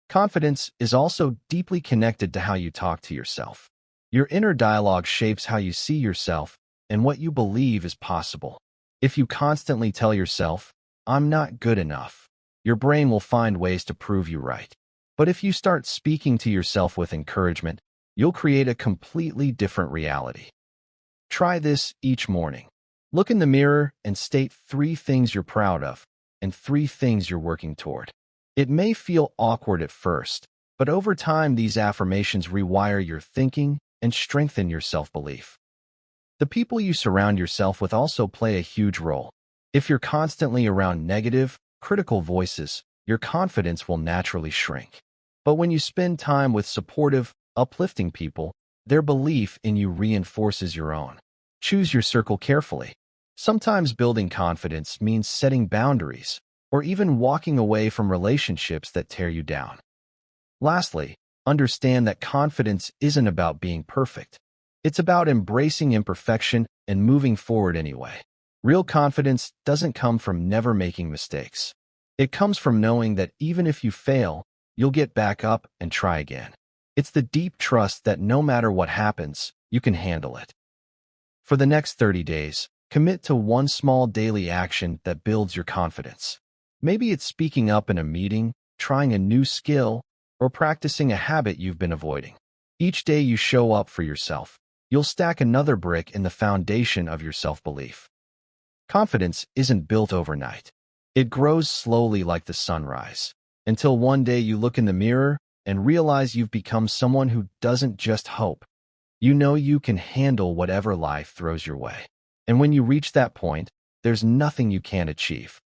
Confidence is also deeply connected to how you talk to yourself. Your inner dialogue shapes how you see yourself and what you believe is possible. If you constantly tell yourself, "I'm not good enough," your brain will find ways to prove you right. But if you start speaking to yourself with encouragement, you'll create a completely different reality. Try this each morning. Look in the mirror and state 3 things you're proud of and 3 things you're working toward. It may feel awkward at first, but over time these affirmations rewire your thinking and strengthen your self-belief. The people you surround yourself with also play a huge role. If you're constantly around negative, critical voices, your confidence will naturally shrink. But when you spend time with supportive, uplifting people, their belief in you reinforces your own. Choose your circle carefully. Sometimes building confidence means setting boundaries, or even walking away from relationships that tear you down. Lastly, understand that confidence isn't about being perfect. It's about embracing imperfection and moving forward anyway. Real confidence doesn't come from never making mistakes. It comes from knowing that even if you fail, you'll get back up and try again. It's the deep trust that no matter what happens, you can handle it. For the next 30 days, commit to one small daily action that builds your confidence. Maybe it's speaking up in a meeting, trying a new skill, or practicing a habit you've been avoiding. Each day you show up for yourself, you'll stack another brick in the foundation of your self-belief. Confidence isn't built overnight. It grows slowly like the sunrise, until one day you look in the mirror and realize you've become someone who doesn't just hope. You know you can handle whatever life throws your way. And when you reach that point, there's nothing you can't achieve.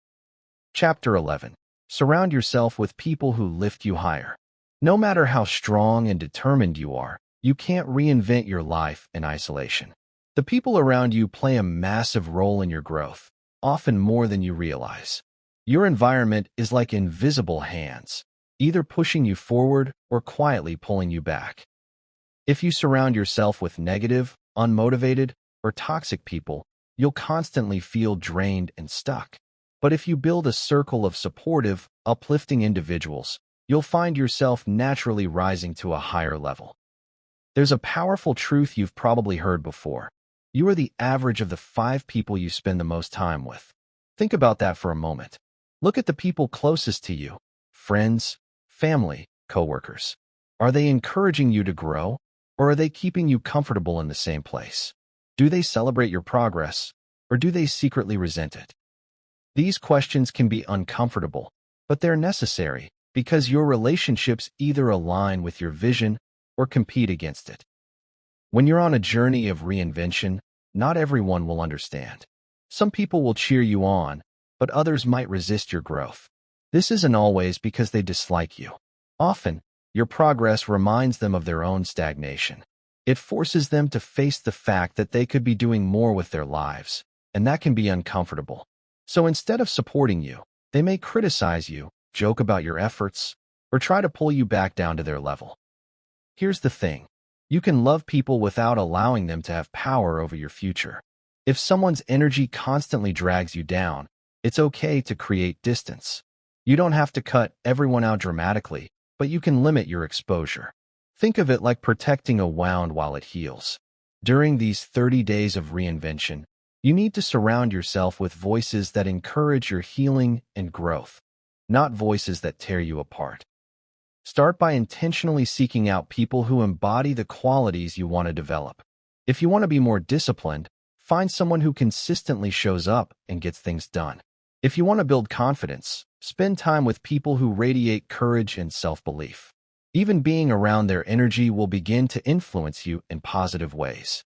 Chapter 11. Surround yourself with people who lift you higher. No matter how strong and determined you are, you can't reinvent your life in isolation. The people around you play a massive role in your growth, often more than you realize. Your environment is like invisible hands, either pushing you forward or quietly pulling you back. If you surround yourself with negative, unmotivated, or toxic people, you'll constantly feel drained and stuck. But if you build a circle of supportive, uplifting individuals, you'll find yourself naturally rising to a higher level. There's a powerful truth you've probably heard before. You are the average of the 5 people you spend the most time with. Think about that for a moment. Look at the people closest to you: friends, family, coworkers. Are they encouraging you to grow, or are they keeping you comfortable in the same place? Do they celebrate your progress, or do they secretly resent it? These questions can be uncomfortable, but they're necessary because your relationships either align with your vision or compete against it. When you're on a journey of reinvention, not everyone will understand. Some people will cheer you on, but others might resist your growth. This isn't always because they dislike you. Often, your progress reminds them of their own stagnation. It forces them to face the fact that they could be doing more with their lives, and that can be uncomfortable. So instead of supporting you, they may criticize you, joke about your efforts, or try to pull you back down to their level. Here's the thing. You can love people without allowing them to have power over your future. If someone's energy constantly drags you down, it's okay to create distance. You don't have to cut everyone out dramatically, but you can limit your exposure. Think of it like protecting a wound while it heals. During these 30 days of reinvention, you need to surround yourself with voices that encourage your healing and growth, not voices that tear you apart. Start by intentionally seeking out people who embody the qualities you want to develop. If you want to be more disciplined, find someone who consistently shows up and gets things done. If you want to build confidence, spend time with people who radiate courage and self-belief. Even being around their energy will begin to influence you in positive ways.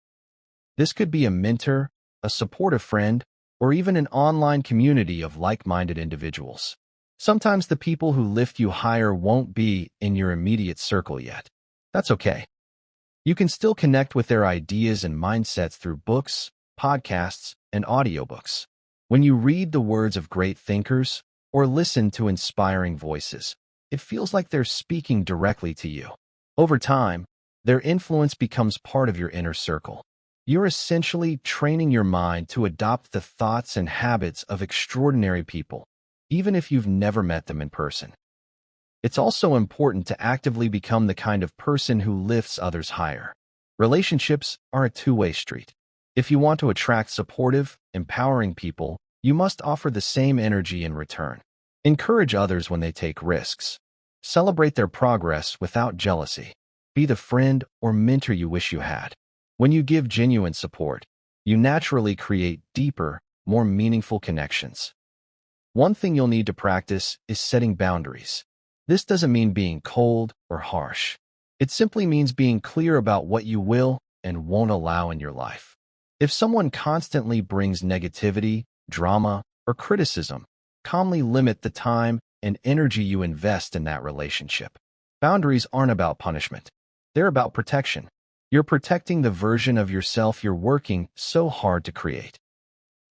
This could be a mentor, a supportive friend, or even an online community of like-minded individuals. Sometimes the people who lift you higher won't be in your immediate circle yet. That's okay. You can still connect with their ideas and mindsets through books, podcasts, and audiobooks. When you read the words of great thinkers or listen to inspiring voices, it feels like they're speaking directly to you. Over time, their influence becomes part of your inner circle. You're essentially training your mind to adopt the thoughts and habits of extraordinary people, even if you've never met them in person. It's also important to actively become the kind of person who lifts others higher. Relationships are a two-way street. If you want to attract supportive, empowering people, you must offer the same energy in return. Encourage others when they take risks. Celebrate their progress without jealousy. Be the friend or mentor you wish you had. When you give genuine support, you naturally create deeper, more meaningful connections. One thing you'll need to practice is setting boundaries. This doesn't mean being cold or harsh. It simply means being clear about what you will and won't allow in your life. If someone constantly brings negativity, drama, or criticism, calmly limit the time and energy you invest in that relationship. Boundaries aren't about punishment. They're about protection. You're protecting the version of yourself you're working so hard to create.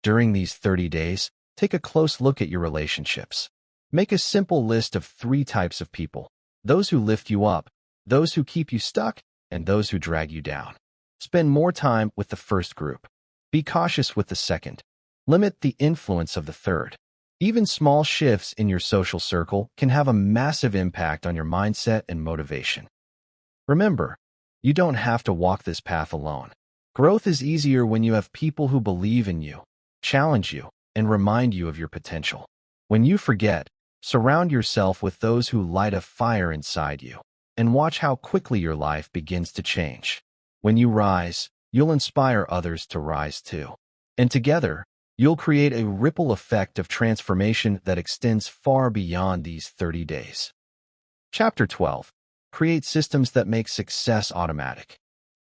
During these 30 days, take a close look at your relationships. Make a simple list of 3 types of people: those who lift you up, those who keep you stuck, and those who drag you down. Spend more time with the first group. Be cautious with the second. Limit the influence of the third. Even small shifts in your social circle can have a massive impact on your mindset and motivation. Remember, you don't have to walk this path alone. Growth is easier when you have people who believe in you, challenge you, and remind you of your potential. When you forget, surround yourself with those who light a fire inside you, and watch how quickly your life begins to change. When you rise, you'll inspire others to rise too. And together, you'll create a ripple effect of transformation that extends far beyond these 30 days. Chapter 12. Create systems that make success automatic.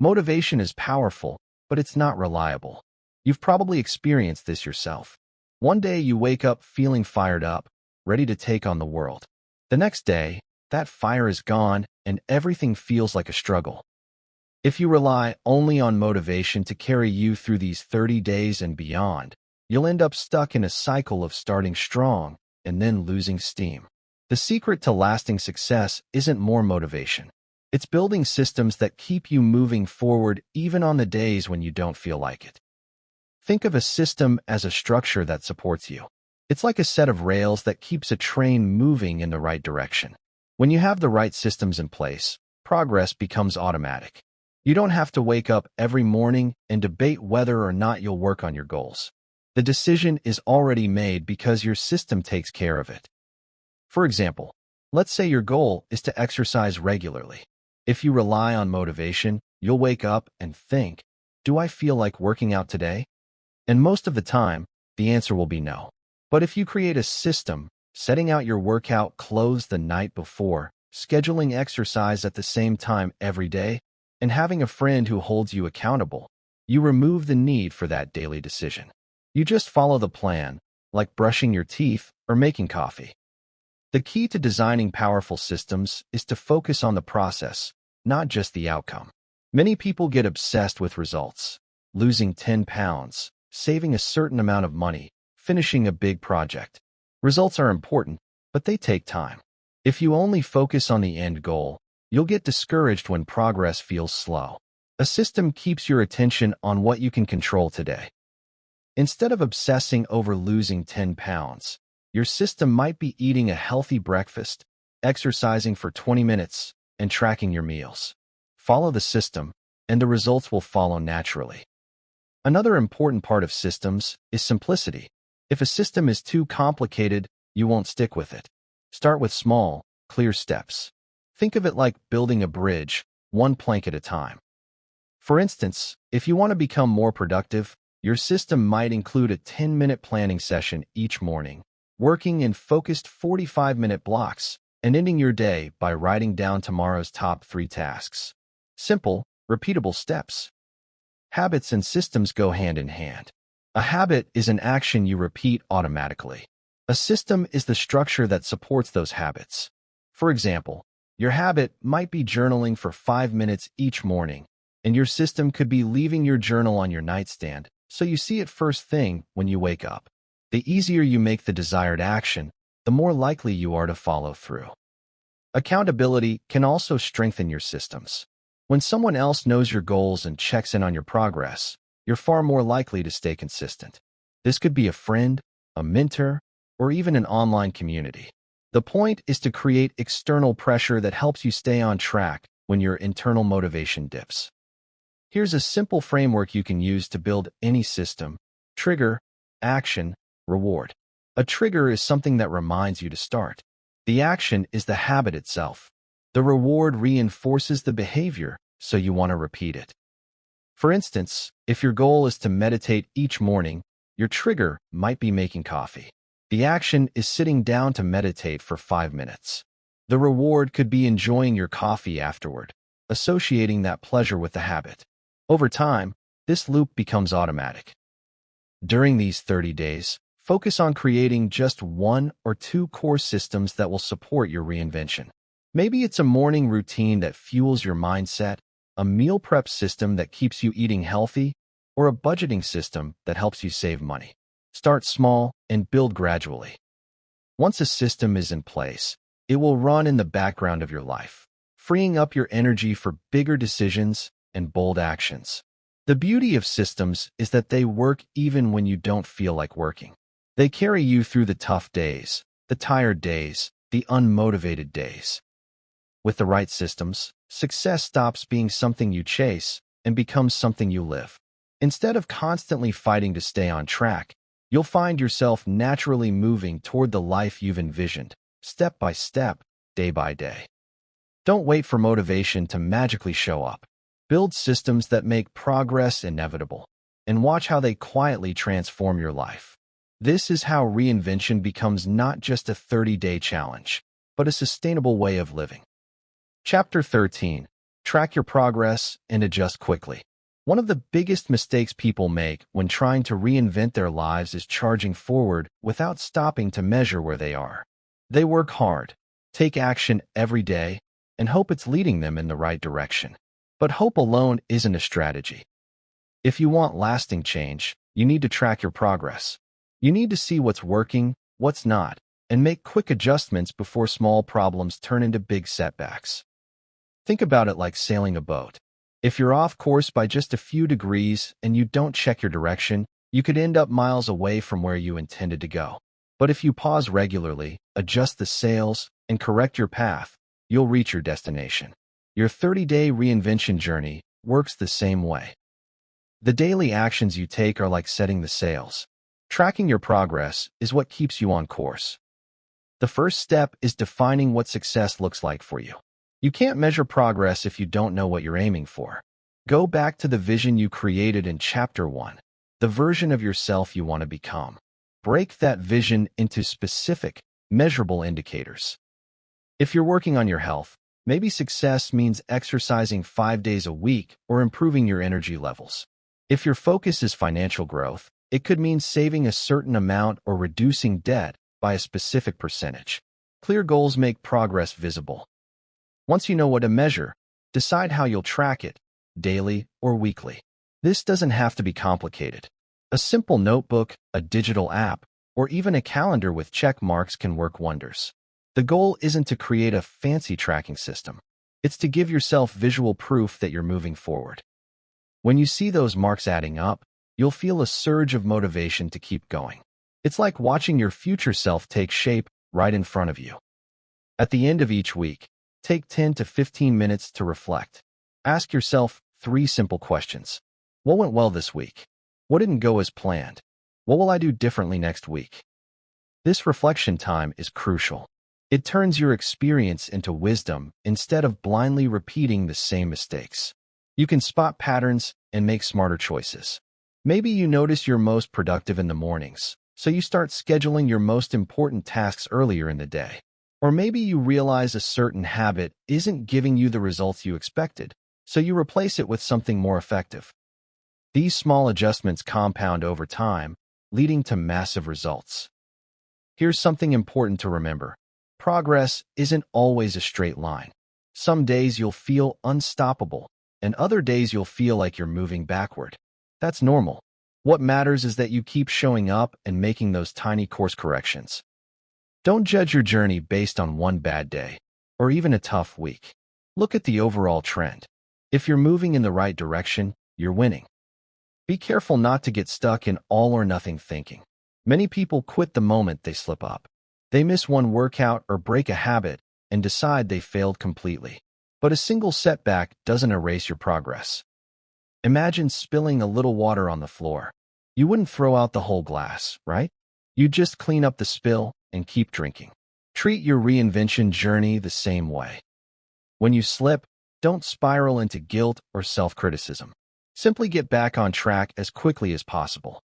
Motivation is powerful, but it's not reliable. You've probably experienced this yourself. One day you wake up feeling fired up, ready to take on the world. The next day, that fire is gone and everything feels like a struggle. If you rely only on motivation to carry you through these 30 days and beyond, you'll end up stuck in a cycle of starting strong and then losing steam. The secret to lasting success isn't more motivation. It's building systems that keep you moving forward even on the days when you don't feel like it. Think of a system as a structure that supports you. It's like a set of rails that keeps a train moving in the right direction. When you have the right systems in place, progress becomes automatic. You don't have to wake up every morning and debate whether or not you'll work on your goals. The decision is already made because your system takes care of it. For example, let's say your goal is to exercise regularly. If you rely on motivation, you'll wake up and think, "Do I feel like working out today?" And most of the time, the answer will be no. But if you create a system, setting out your workout clothes the night before, scheduling exercise at the same time every day, and having a friend who holds you accountable, you remove the need for that daily decision. You just follow the plan, like brushing your teeth or making coffee. The key to designing powerful systems is to focus on the process, not just the outcome. Many people get obsessed with results: losing 10 pounds, saving a certain amount of money, finishing a big project. Results are important, but they take time. If you only focus on the end goal, you'll get discouraged when progress feels slow. A system keeps your attention on what you can control today. Instead of obsessing over losing 10 pounds, your system might be eating a healthy breakfast, exercising for 20 minutes, and tracking your meals. Follow the system, and the results will follow naturally. Another important part of systems is simplicity. If a system is too complicated, you won't stick with it. Start with small, clear steps. Think of it like building a bridge, one plank at a time. For instance, if you want to become more productive, your system might include a 10-minute planning session each morning, working in focused 45-minute blocks, and ending your day by writing down tomorrow's top 3 tasks. Simple, repeatable steps. Habits and systems go hand in hand. A habit is an action you repeat automatically. A system is the structure that supports those habits. For example, your habit might be journaling for 5 minutes each morning, and your system could be leaving your journal on your nightstand so you see it first thing when you wake up. The easier you make the desired action, the more likely you are to follow through. Accountability can also strengthen your systems. When someone else knows your goals and checks in on your progress, you're far more likely to stay consistent. This could be a friend, a mentor, or even an online community. The point is to create external pressure that helps you stay on track when your internal motivation dips. Here's a simple framework you can use to build any system: trigger, action, reward. A trigger is something that reminds you to start. The action is the habit itself. The reward reinforces the behavior, so you want to repeat it. For instance, if your goal is to meditate each morning, your trigger might be making coffee. The action is sitting down to meditate for 5 minutes. The reward could be enjoying your coffee afterward, associating that pleasure with the habit. Over time, this loop becomes automatic. During these 30 days, focus on creating just 1 or 2 core systems that will support your reinvention. Maybe it's a morning routine that fuels your mindset, a meal prep system that keeps you eating healthy, or a budgeting system that helps you save money. Start small and build gradually. Once a system is in place, it will run in the background of your life, freeing up your energy for bigger decisions and bold actions. The beauty of systems is that they work even when you don't feel like working. They carry you through the tough days, the tired days, the unmotivated days. With the right systems, success stops being something you chase and becomes something you live. Instead of constantly fighting to stay on track, you'll find yourself naturally moving toward the life you've envisioned, step by step, day by day. Don't wait for motivation to magically show up. Build systems that make progress inevitable, and watch how they quietly transform your life. This is how reinvention becomes not just a 30-day challenge, but a sustainable way of living. Chapter 13. Track your progress and adjust quickly. One of the biggest mistakes people make when trying to reinvent their lives is charging forward without stopping to measure where they are. They work hard, take action every day, and hope it's leading them in the right direction. But hope alone isn't a strategy. If you want lasting change, you need to track your progress. You need to see what's working, what's not, and make quick adjustments before small problems turn into big setbacks. Think about it like sailing a boat. If you're off course by just a few degrees and you don't check your direction, you could end up miles away from where you intended to go. But if you pause regularly, adjust the sails, and correct your path, you'll reach your destination. Your 30-day reinvention journey works the same way. The daily actions you take are like setting the sails. Tracking your progress is what keeps you on course. The first step is defining what success looks like for you. You can't measure progress if you don't know what you're aiming for. Go back to the vision you created in Chapter 1, the version of yourself you want to become. Break that vision into specific, measurable indicators. If you're working on your health, maybe success means exercising 5 days a week or improving your energy levels. If your focus is financial growth, it could mean saving a certain amount or reducing debt by a specific percentage. Clear goals make progress visible. Once you know what to measure, decide how you'll track it, daily or weekly. This doesn't have to be complicated. A simple notebook, a digital app, or even a calendar with check marks can work wonders. The goal isn't to create a fancy tracking system. It's to give yourself visual proof that you're moving forward. When you see those marks adding up, you'll feel a surge of motivation to keep going. It's like watching your future self take shape right in front of you. At the end of each week, take 10 to 15 minutes to reflect. Ask yourself 3 simple questions. What went well this week? What didn't go as planned? What will I do differently next week? This reflection time is crucial. It turns your experience into wisdom instead of blindly repeating the same mistakes. You can spot patterns and make smarter choices. Maybe you notice you're most productive in the mornings, so you start scheduling your most important tasks earlier in the day. Or maybe you realize a certain habit isn't giving you the results you expected, so you replace it with something more effective. These small adjustments compound over time, leading to massive results. Here's something important to remember. Progress isn't always a straight line. Some days you'll feel unstoppable, and other days you'll feel like you're moving backward. That's normal. What matters is that you keep showing up and making those tiny course corrections. Don't judge your journey based on one bad day, or even a tough week. Look at the overall trend. If you're moving in the right direction, you're winning. Be careful not to get stuck in all-or-nothing thinking. Many people quit the moment they slip up. They miss one workout or break a habit and decide they failed completely. But a single setback doesn't erase your progress. Imagine spilling a little water on the floor. You wouldn't throw out the whole glass, right? You'd just clean up the spill and keep drinking. Treat your reinvention journey the same way. When you slip, don't spiral into guilt or self-criticism. Simply get back on track as quickly as possible.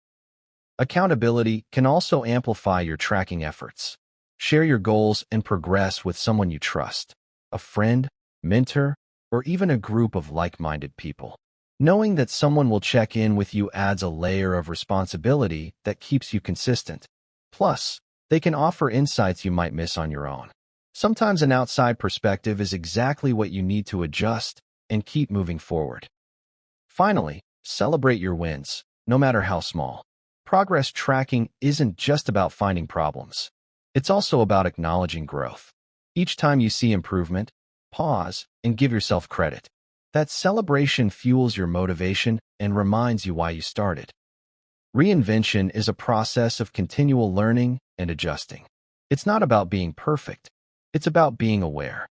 Accountability can also amplify your tracking efforts. Share your goals and progress with someone you trust, a friend, mentor, or even a group of like-minded people. Knowing that someone will check in with you adds a layer of responsibility that keeps you consistent. Plus, they can offer insights you might miss on your own. Sometimes an outside perspective is exactly what you need to adjust and keep moving forward. Finally, celebrate your wins, no matter how small. Progress tracking isn't just about finding problems. It's also about acknowledging growth. Each time you see improvement, pause and give yourself credit. That celebration fuels your motivation and reminds you why you started. Reinvention is a process of continual learning and adjusting. It's not about being perfect. It's about being aware.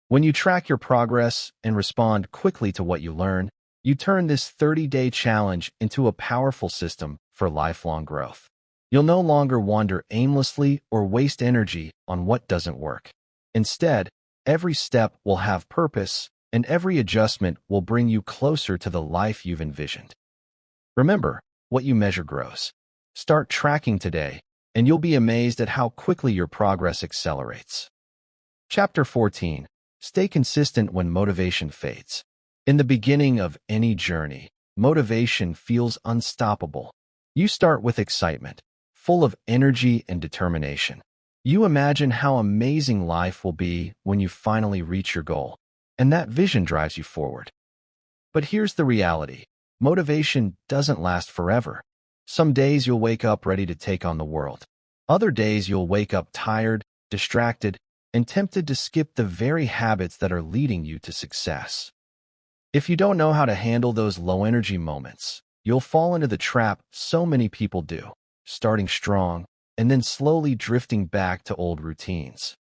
When you track your progress and respond quickly to what you learn, you turn this 30-day challenge into a powerful system for lifelong growth. You'll no longer wander aimlessly or waste energy on what doesn't work. Instead, every step will have purpose, and every adjustment will bring you closer to the life you've envisioned. Remember, what you measure grows. Start tracking today, and you'll be amazed at how quickly your progress accelerates. Chapter 14. Stay consistent when motivation fades. In the beginning of any journey, motivation feels unstoppable. You start with excitement, full of energy and determination. You imagine how amazing life will be when you finally reach your goal, and that vision drives you forward. But here's the reality. Motivation doesn't last forever. Some days you'll wake up ready to take on the world. Other days you'll wake up tired, distracted, and tempted to skip the very habits that are leading you to success. If you don't know how to handle those low-energy moments, you'll fall into the trap so many people do, starting strong and then slowly drifting back to old routines.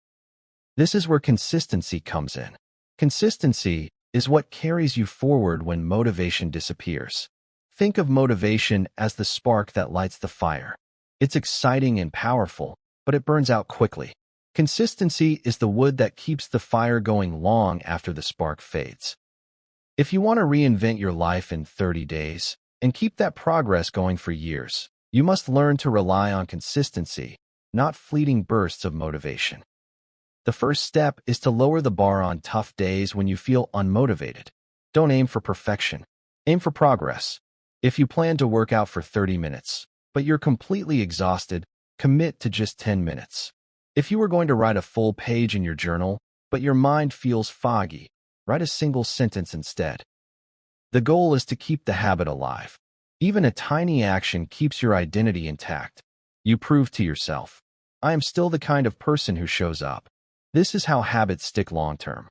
This is where consistency comes in. Consistency is what carries you forward when motivation disappears. Think of motivation as the spark that lights the fire. It's exciting and powerful, but it burns out quickly. Consistency is the wood that keeps the fire going long after the spark fades. If you want to reinvent your life in 30 days and keep that progress going for years, you must learn to rely on consistency, not fleeting bursts of motivation. The first step is to lower the bar on tough days when you feel unmotivated. Don't aim for perfection. Aim for progress. If you plan to work out for 30 minutes, but you're completely exhausted, commit to just 10 minutes. If you are going to write a full page in your journal, but your mind feels foggy, write a single sentence instead. The goal is to keep the habit alive. Even a tiny action keeps your identity intact. You prove to yourself, I am still the kind of person who shows up. This is how habits stick long-term.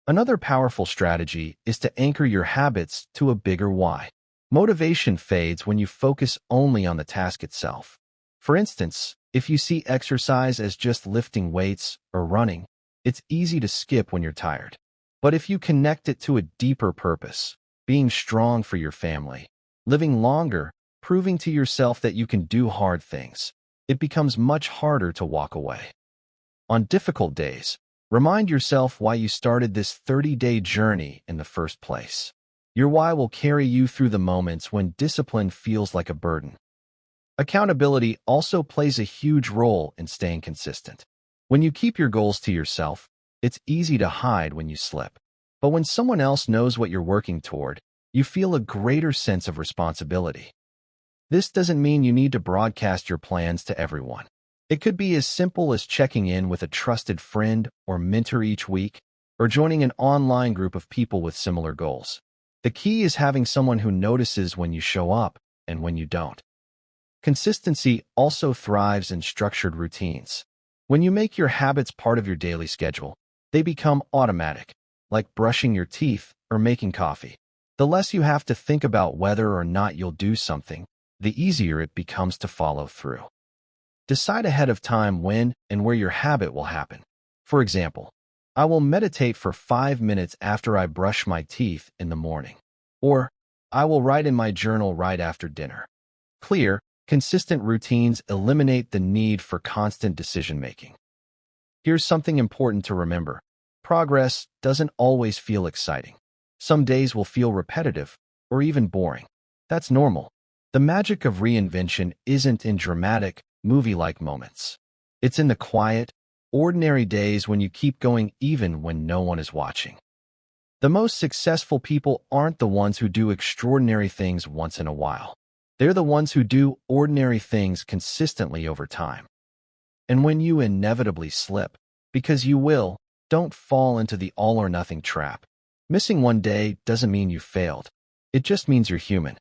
Another powerful strategy is to anchor your habits to a bigger why. Motivation fades when you focus only on the task itself. For instance, if you see exercise as just lifting weights or running, it's easy to skip when you're tired. But if you connect it to a deeper purpose, being strong for your family, living longer, proving to yourself that you can do hard things, it becomes much harder to walk away. On difficult days, remind yourself why you started this 30-day journey in the first place. Your why will carry you through the moments when discipline feels like a burden. Accountability also plays a huge role in staying consistent. When you keep your goals to yourself, it's easy to hide when you slip. But when someone else knows what you're working toward, you feel a greater sense of responsibility. This doesn't mean you need to broadcast your plans to everyone. It could be as simple as checking in with a trusted friend or mentor each week, or joining an online group of people with similar goals. The key is having someone who notices when you show up and when you don't. Consistency also thrives in structured routines. When you make your habits part of your daily schedule, they become automatic, like brushing your teeth or making coffee. The less you have to think about whether or not you'll do something, the easier it becomes to follow through. Decide ahead of time when and where your habit will happen. For example, I will meditate for 5 minutes after I brush my teeth in the morning. Or, I will write in my journal right after dinner. Clear, consistent routines eliminate the need for constant decision-making. Here's something important to remember. Progress doesn't always feel exciting. Some days will feel repetitive or even boring. That's normal. The magic of reinvention isn't in dramatic, movie-like moments. It's in the quiet, ordinary days when you keep going even when no one is watching. The most successful people aren't the ones who do extraordinary things once in a while. They're the ones who do ordinary things consistently over time. And when you inevitably slip, because you will, don't fall into the all-or-nothing trap. Missing one day doesn't mean you failed. It just means you're human.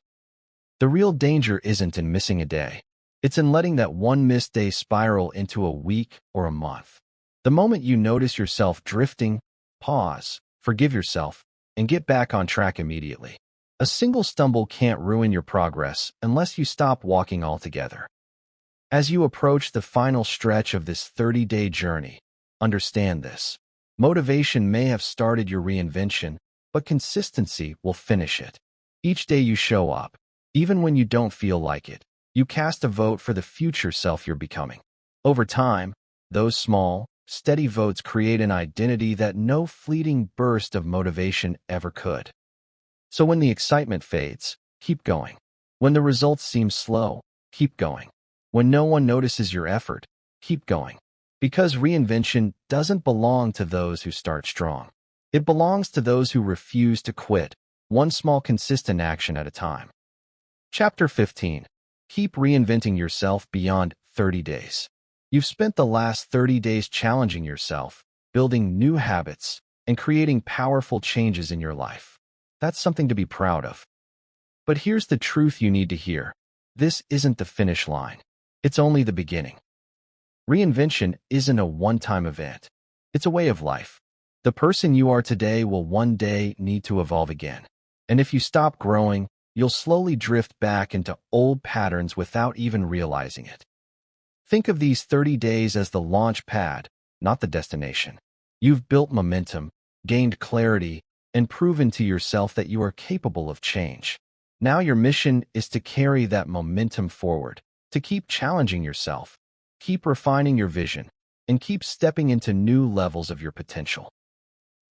The real danger isn't in missing a day. It's in letting that one missed day spiral into a week or a month. The moment you notice yourself drifting, pause, forgive yourself, and get back on track immediately. A single stumble can't ruin your progress unless you stop walking altogether. As you approach the final stretch of this 30-day journey, understand this. Motivation may have started your reinvention, but consistency will finish it. Each day you show up, even when you don't feel like it, you cast a vote for the future self you're becoming. Over time, those small, steady votes create an identity that no fleeting burst of motivation ever could. So when the excitement fades, keep going. When the results seem slow, keep going. When no one notices your effort, keep going. Because reinvention doesn't belong to those who start strong. It belongs to those who refuse to quit, one small consistent action at a time. Chapter 15. Keep reinventing yourself beyond 30 days. You've spent the last 30 days challenging yourself, building new habits, and creating powerful changes in your life. That's something to be proud of. But here's the truth you need to hear. This isn't the finish line. It's only the beginning. Reinvention isn't a one-time event. It's a way of life. The person you are today will one day need to evolve again. And if you stop growing, you'll slowly drift back into old patterns without even realizing it. Think of these 30 days as the launch pad, not the destination. You've built momentum, gained clarity, and proven to yourself that you are capable of change. Now your mission is to carry that momentum forward, to keep challenging yourself, keep refining your vision, and keep stepping into new levels of your potential.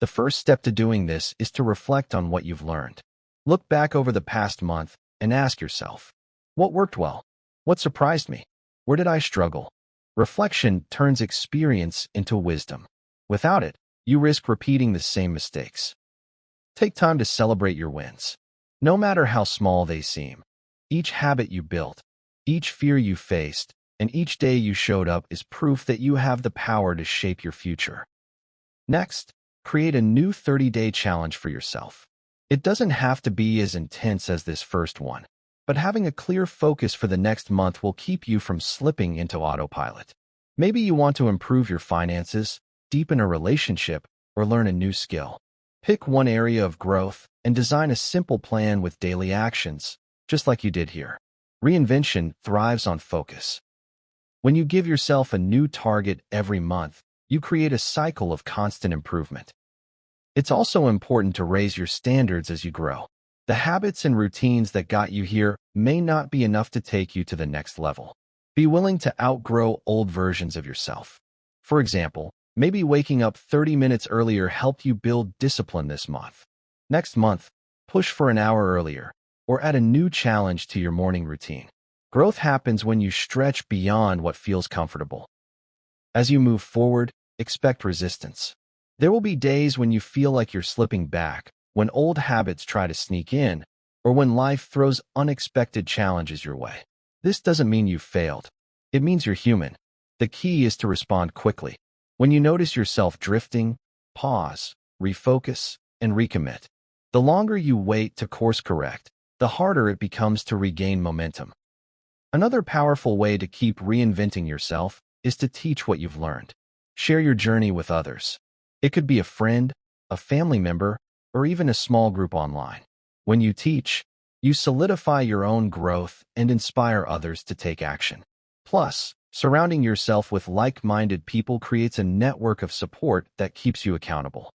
The first step to doing this is to reflect on what you've learned. Look back over the past month and ask yourself, what worked well? What surprised me? Where did I struggle? Reflection turns experience into wisdom. Without it, you risk repeating the same mistakes. Take time to celebrate your wins. No matter how small they seem, each habit you built, each fear you faced, and each day you showed up is proof that you have the power to shape your future. Next, create a new 30-day challenge for yourself. It doesn't have to be as intense as this first one, but having a clear focus for the next month will keep you from slipping into autopilot. Maybe you want to improve your finances, deepen a relationship, or learn a new skill. Pick one area of growth and design a simple plan with daily actions, just like you did here. Reinvention thrives on focus. When you give yourself a new target every month, you create a cycle of constant improvement. It's also important to raise your standards as you grow. The habits and routines that got you here may not be enough to take you to the next level. Be willing to outgrow old versions of yourself. For example, maybe waking up 30 minutes earlier helped you build discipline this month. Next month, push for an hour earlier, or add a new challenge to your morning routine. Growth happens when you stretch beyond what feels comfortable. As you move forward, expect resistance. There will be days when you feel like you're slipping back, when old habits try to sneak in, or when life throws unexpected challenges your way. This doesn't mean you've failed. It means you're human. The key is to respond quickly. When you notice yourself drifting, pause, refocus, and recommit. The longer you wait to course correct, the harder it becomes to regain momentum. Another powerful way to keep reinventing yourself is to teach what you've learned. Share your journey with others. It could be a friend, a family member, or even a small group online. When you teach, you solidify your own growth and inspire others to take action. Plus, surrounding yourself with like-minded people creates a network of support that keeps you accountable.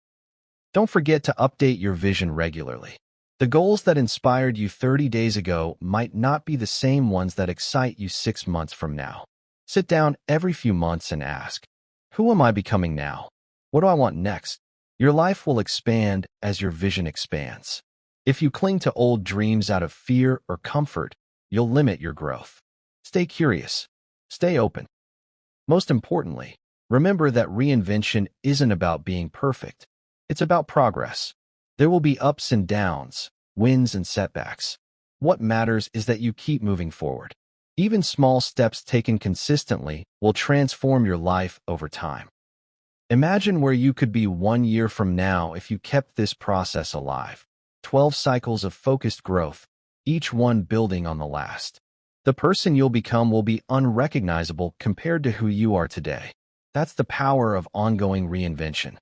Don't forget to update your vision regularly. The goals that inspired you 30 days ago might not be the same ones that excite you 6 months from now. Sit down every few months and ask, who am I becoming now? What do I want next? Your life will expand as your vision expands. If you cling to old dreams out of fear or comfort, you'll limit your growth. Stay curious. Stay open. Most importantly, remember that reinvention isn't about being perfect. It's about progress. There will be ups and downs, wins and setbacks. What matters is that you keep moving forward. Even small steps taken consistently will transform your life over time. Imagine where you could be 1 year from now if you kept this process alive. 12 cycles of focused growth, each one building on the last. The person you'll become will be unrecognizable compared to who you are today. That's the power of ongoing reinvention.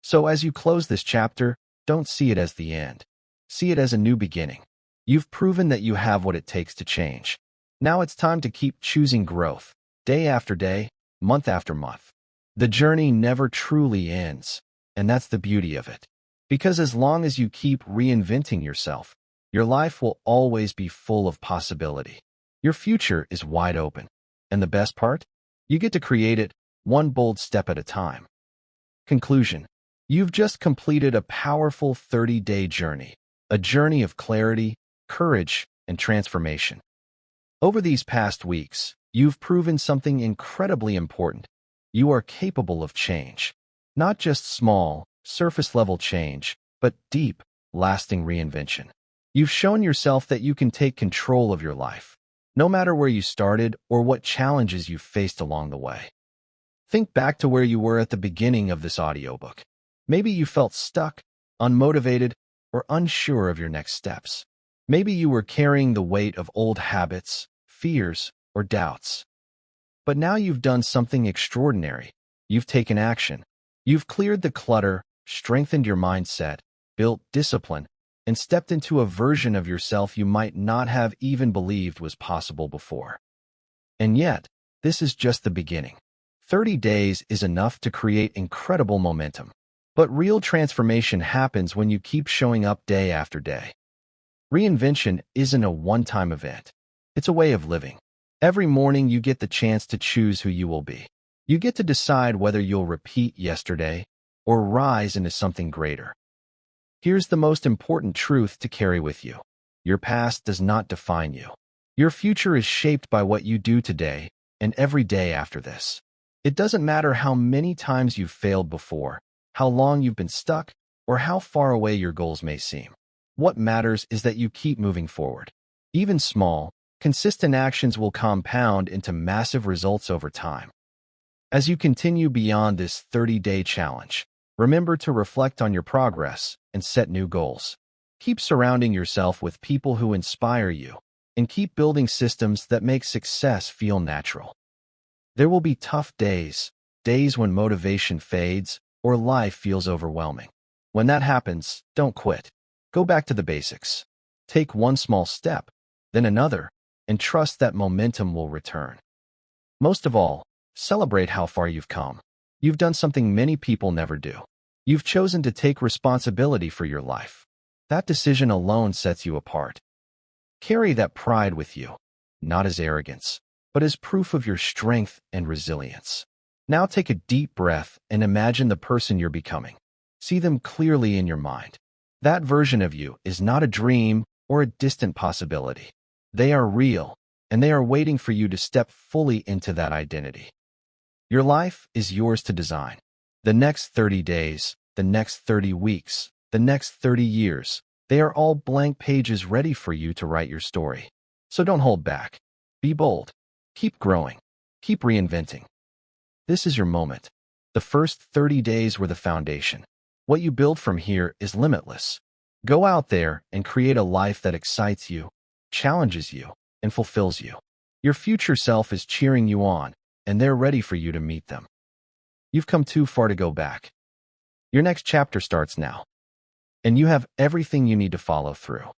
So as you close this chapter, don't see it as the end. See it as a new beginning. You've proven that you have what it takes to change. Now it's time to keep choosing growth, day after day, month after month. The journey never truly ends, and that's the beauty of it. Because as long as you keep reinventing yourself, your life will always be full of possibility. Your future is wide open. And the best part? You get to create it, one bold step at a time. Conclusion. You've just completed a powerful 30-day journey, a journey of clarity, courage, and transformation. Over these past weeks, you've proven something incredibly important. You are capable of change. Not just small, surface-level change, but deep, lasting reinvention. You've shown yourself that you can take control of your life, no matter where you started or what challenges you faced along the way. Think back to where you were at the beginning of this audiobook. Maybe you felt stuck, unmotivated, or unsure of your next steps. Maybe you were carrying the weight of old habits, fears, or doubts. But now you've done something extraordinary. You've taken action. You've cleared the clutter, strengthened your mindset, built discipline, and stepped into a version of yourself you might not have even believed was possible before. And yet, this is just the beginning. 30 days is enough to create incredible momentum. But real transformation happens when you keep showing up day after day. Reinvention isn't a one-time event. It's a way of living. Every morning you get the chance to choose who you will be. You get to decide whether you'll repeat yesterday or rise into something greater. Here's the most important truth to carry with you. Your past does not define you. Your future is shaped by what you do today and every day after this. It doesn't matter how many times you've failed before, how long you've been stuck, or how far away your goals may seem. What matters is that you keep moving forward. Even small, consistent actions will compound into massive results over time. As you continue beyond this 30-day challenge, remember to reflect on your progress and set new goals. Keep surrounding yourself with people who inspire you, and keep building systems that make success feel natural. There will be tough days, days when motivation fades or life feels overwhelming. When that happens, don't quit. Go back to the basics. Take one small step, then another, and trust that momentum will return. Most of all, celebrate how far you've come. You've done something many people never do. You've chosen to take responsibility for your life. That decision alone sets you apart. Carry that pride with you, not as arrogance, but as proof of your strength and resilience. Now take a deep breath and imagine the person you're becoming. See them clearly in your mind. That version of you is not a dream or a distant possibility. They are real, and they are waiting for you to step fully into that identity. Your life is yours to design. The next 30 days, the next 30 weeks, the next 30 years, they are all blank pages ready for you to write your story. So don't hold back. Be bold. Keep growing. Keep reinventing. This is your moment. The first 30 days were the foundation. What you build from here is limitless. Go out there and create a life that excites you, challenges you, and fulfills you. Your future self is cheering you on, and they're ready for you to meet them. You've come too far to go back. Your next chapter starts now, and you have everything you need to follow through.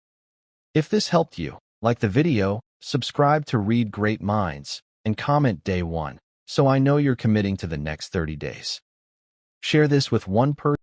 If this helped you, like the video, subscribe to Read Great Minds, and comment day 1, so I know you're committing to the next 30 days. Share this with one person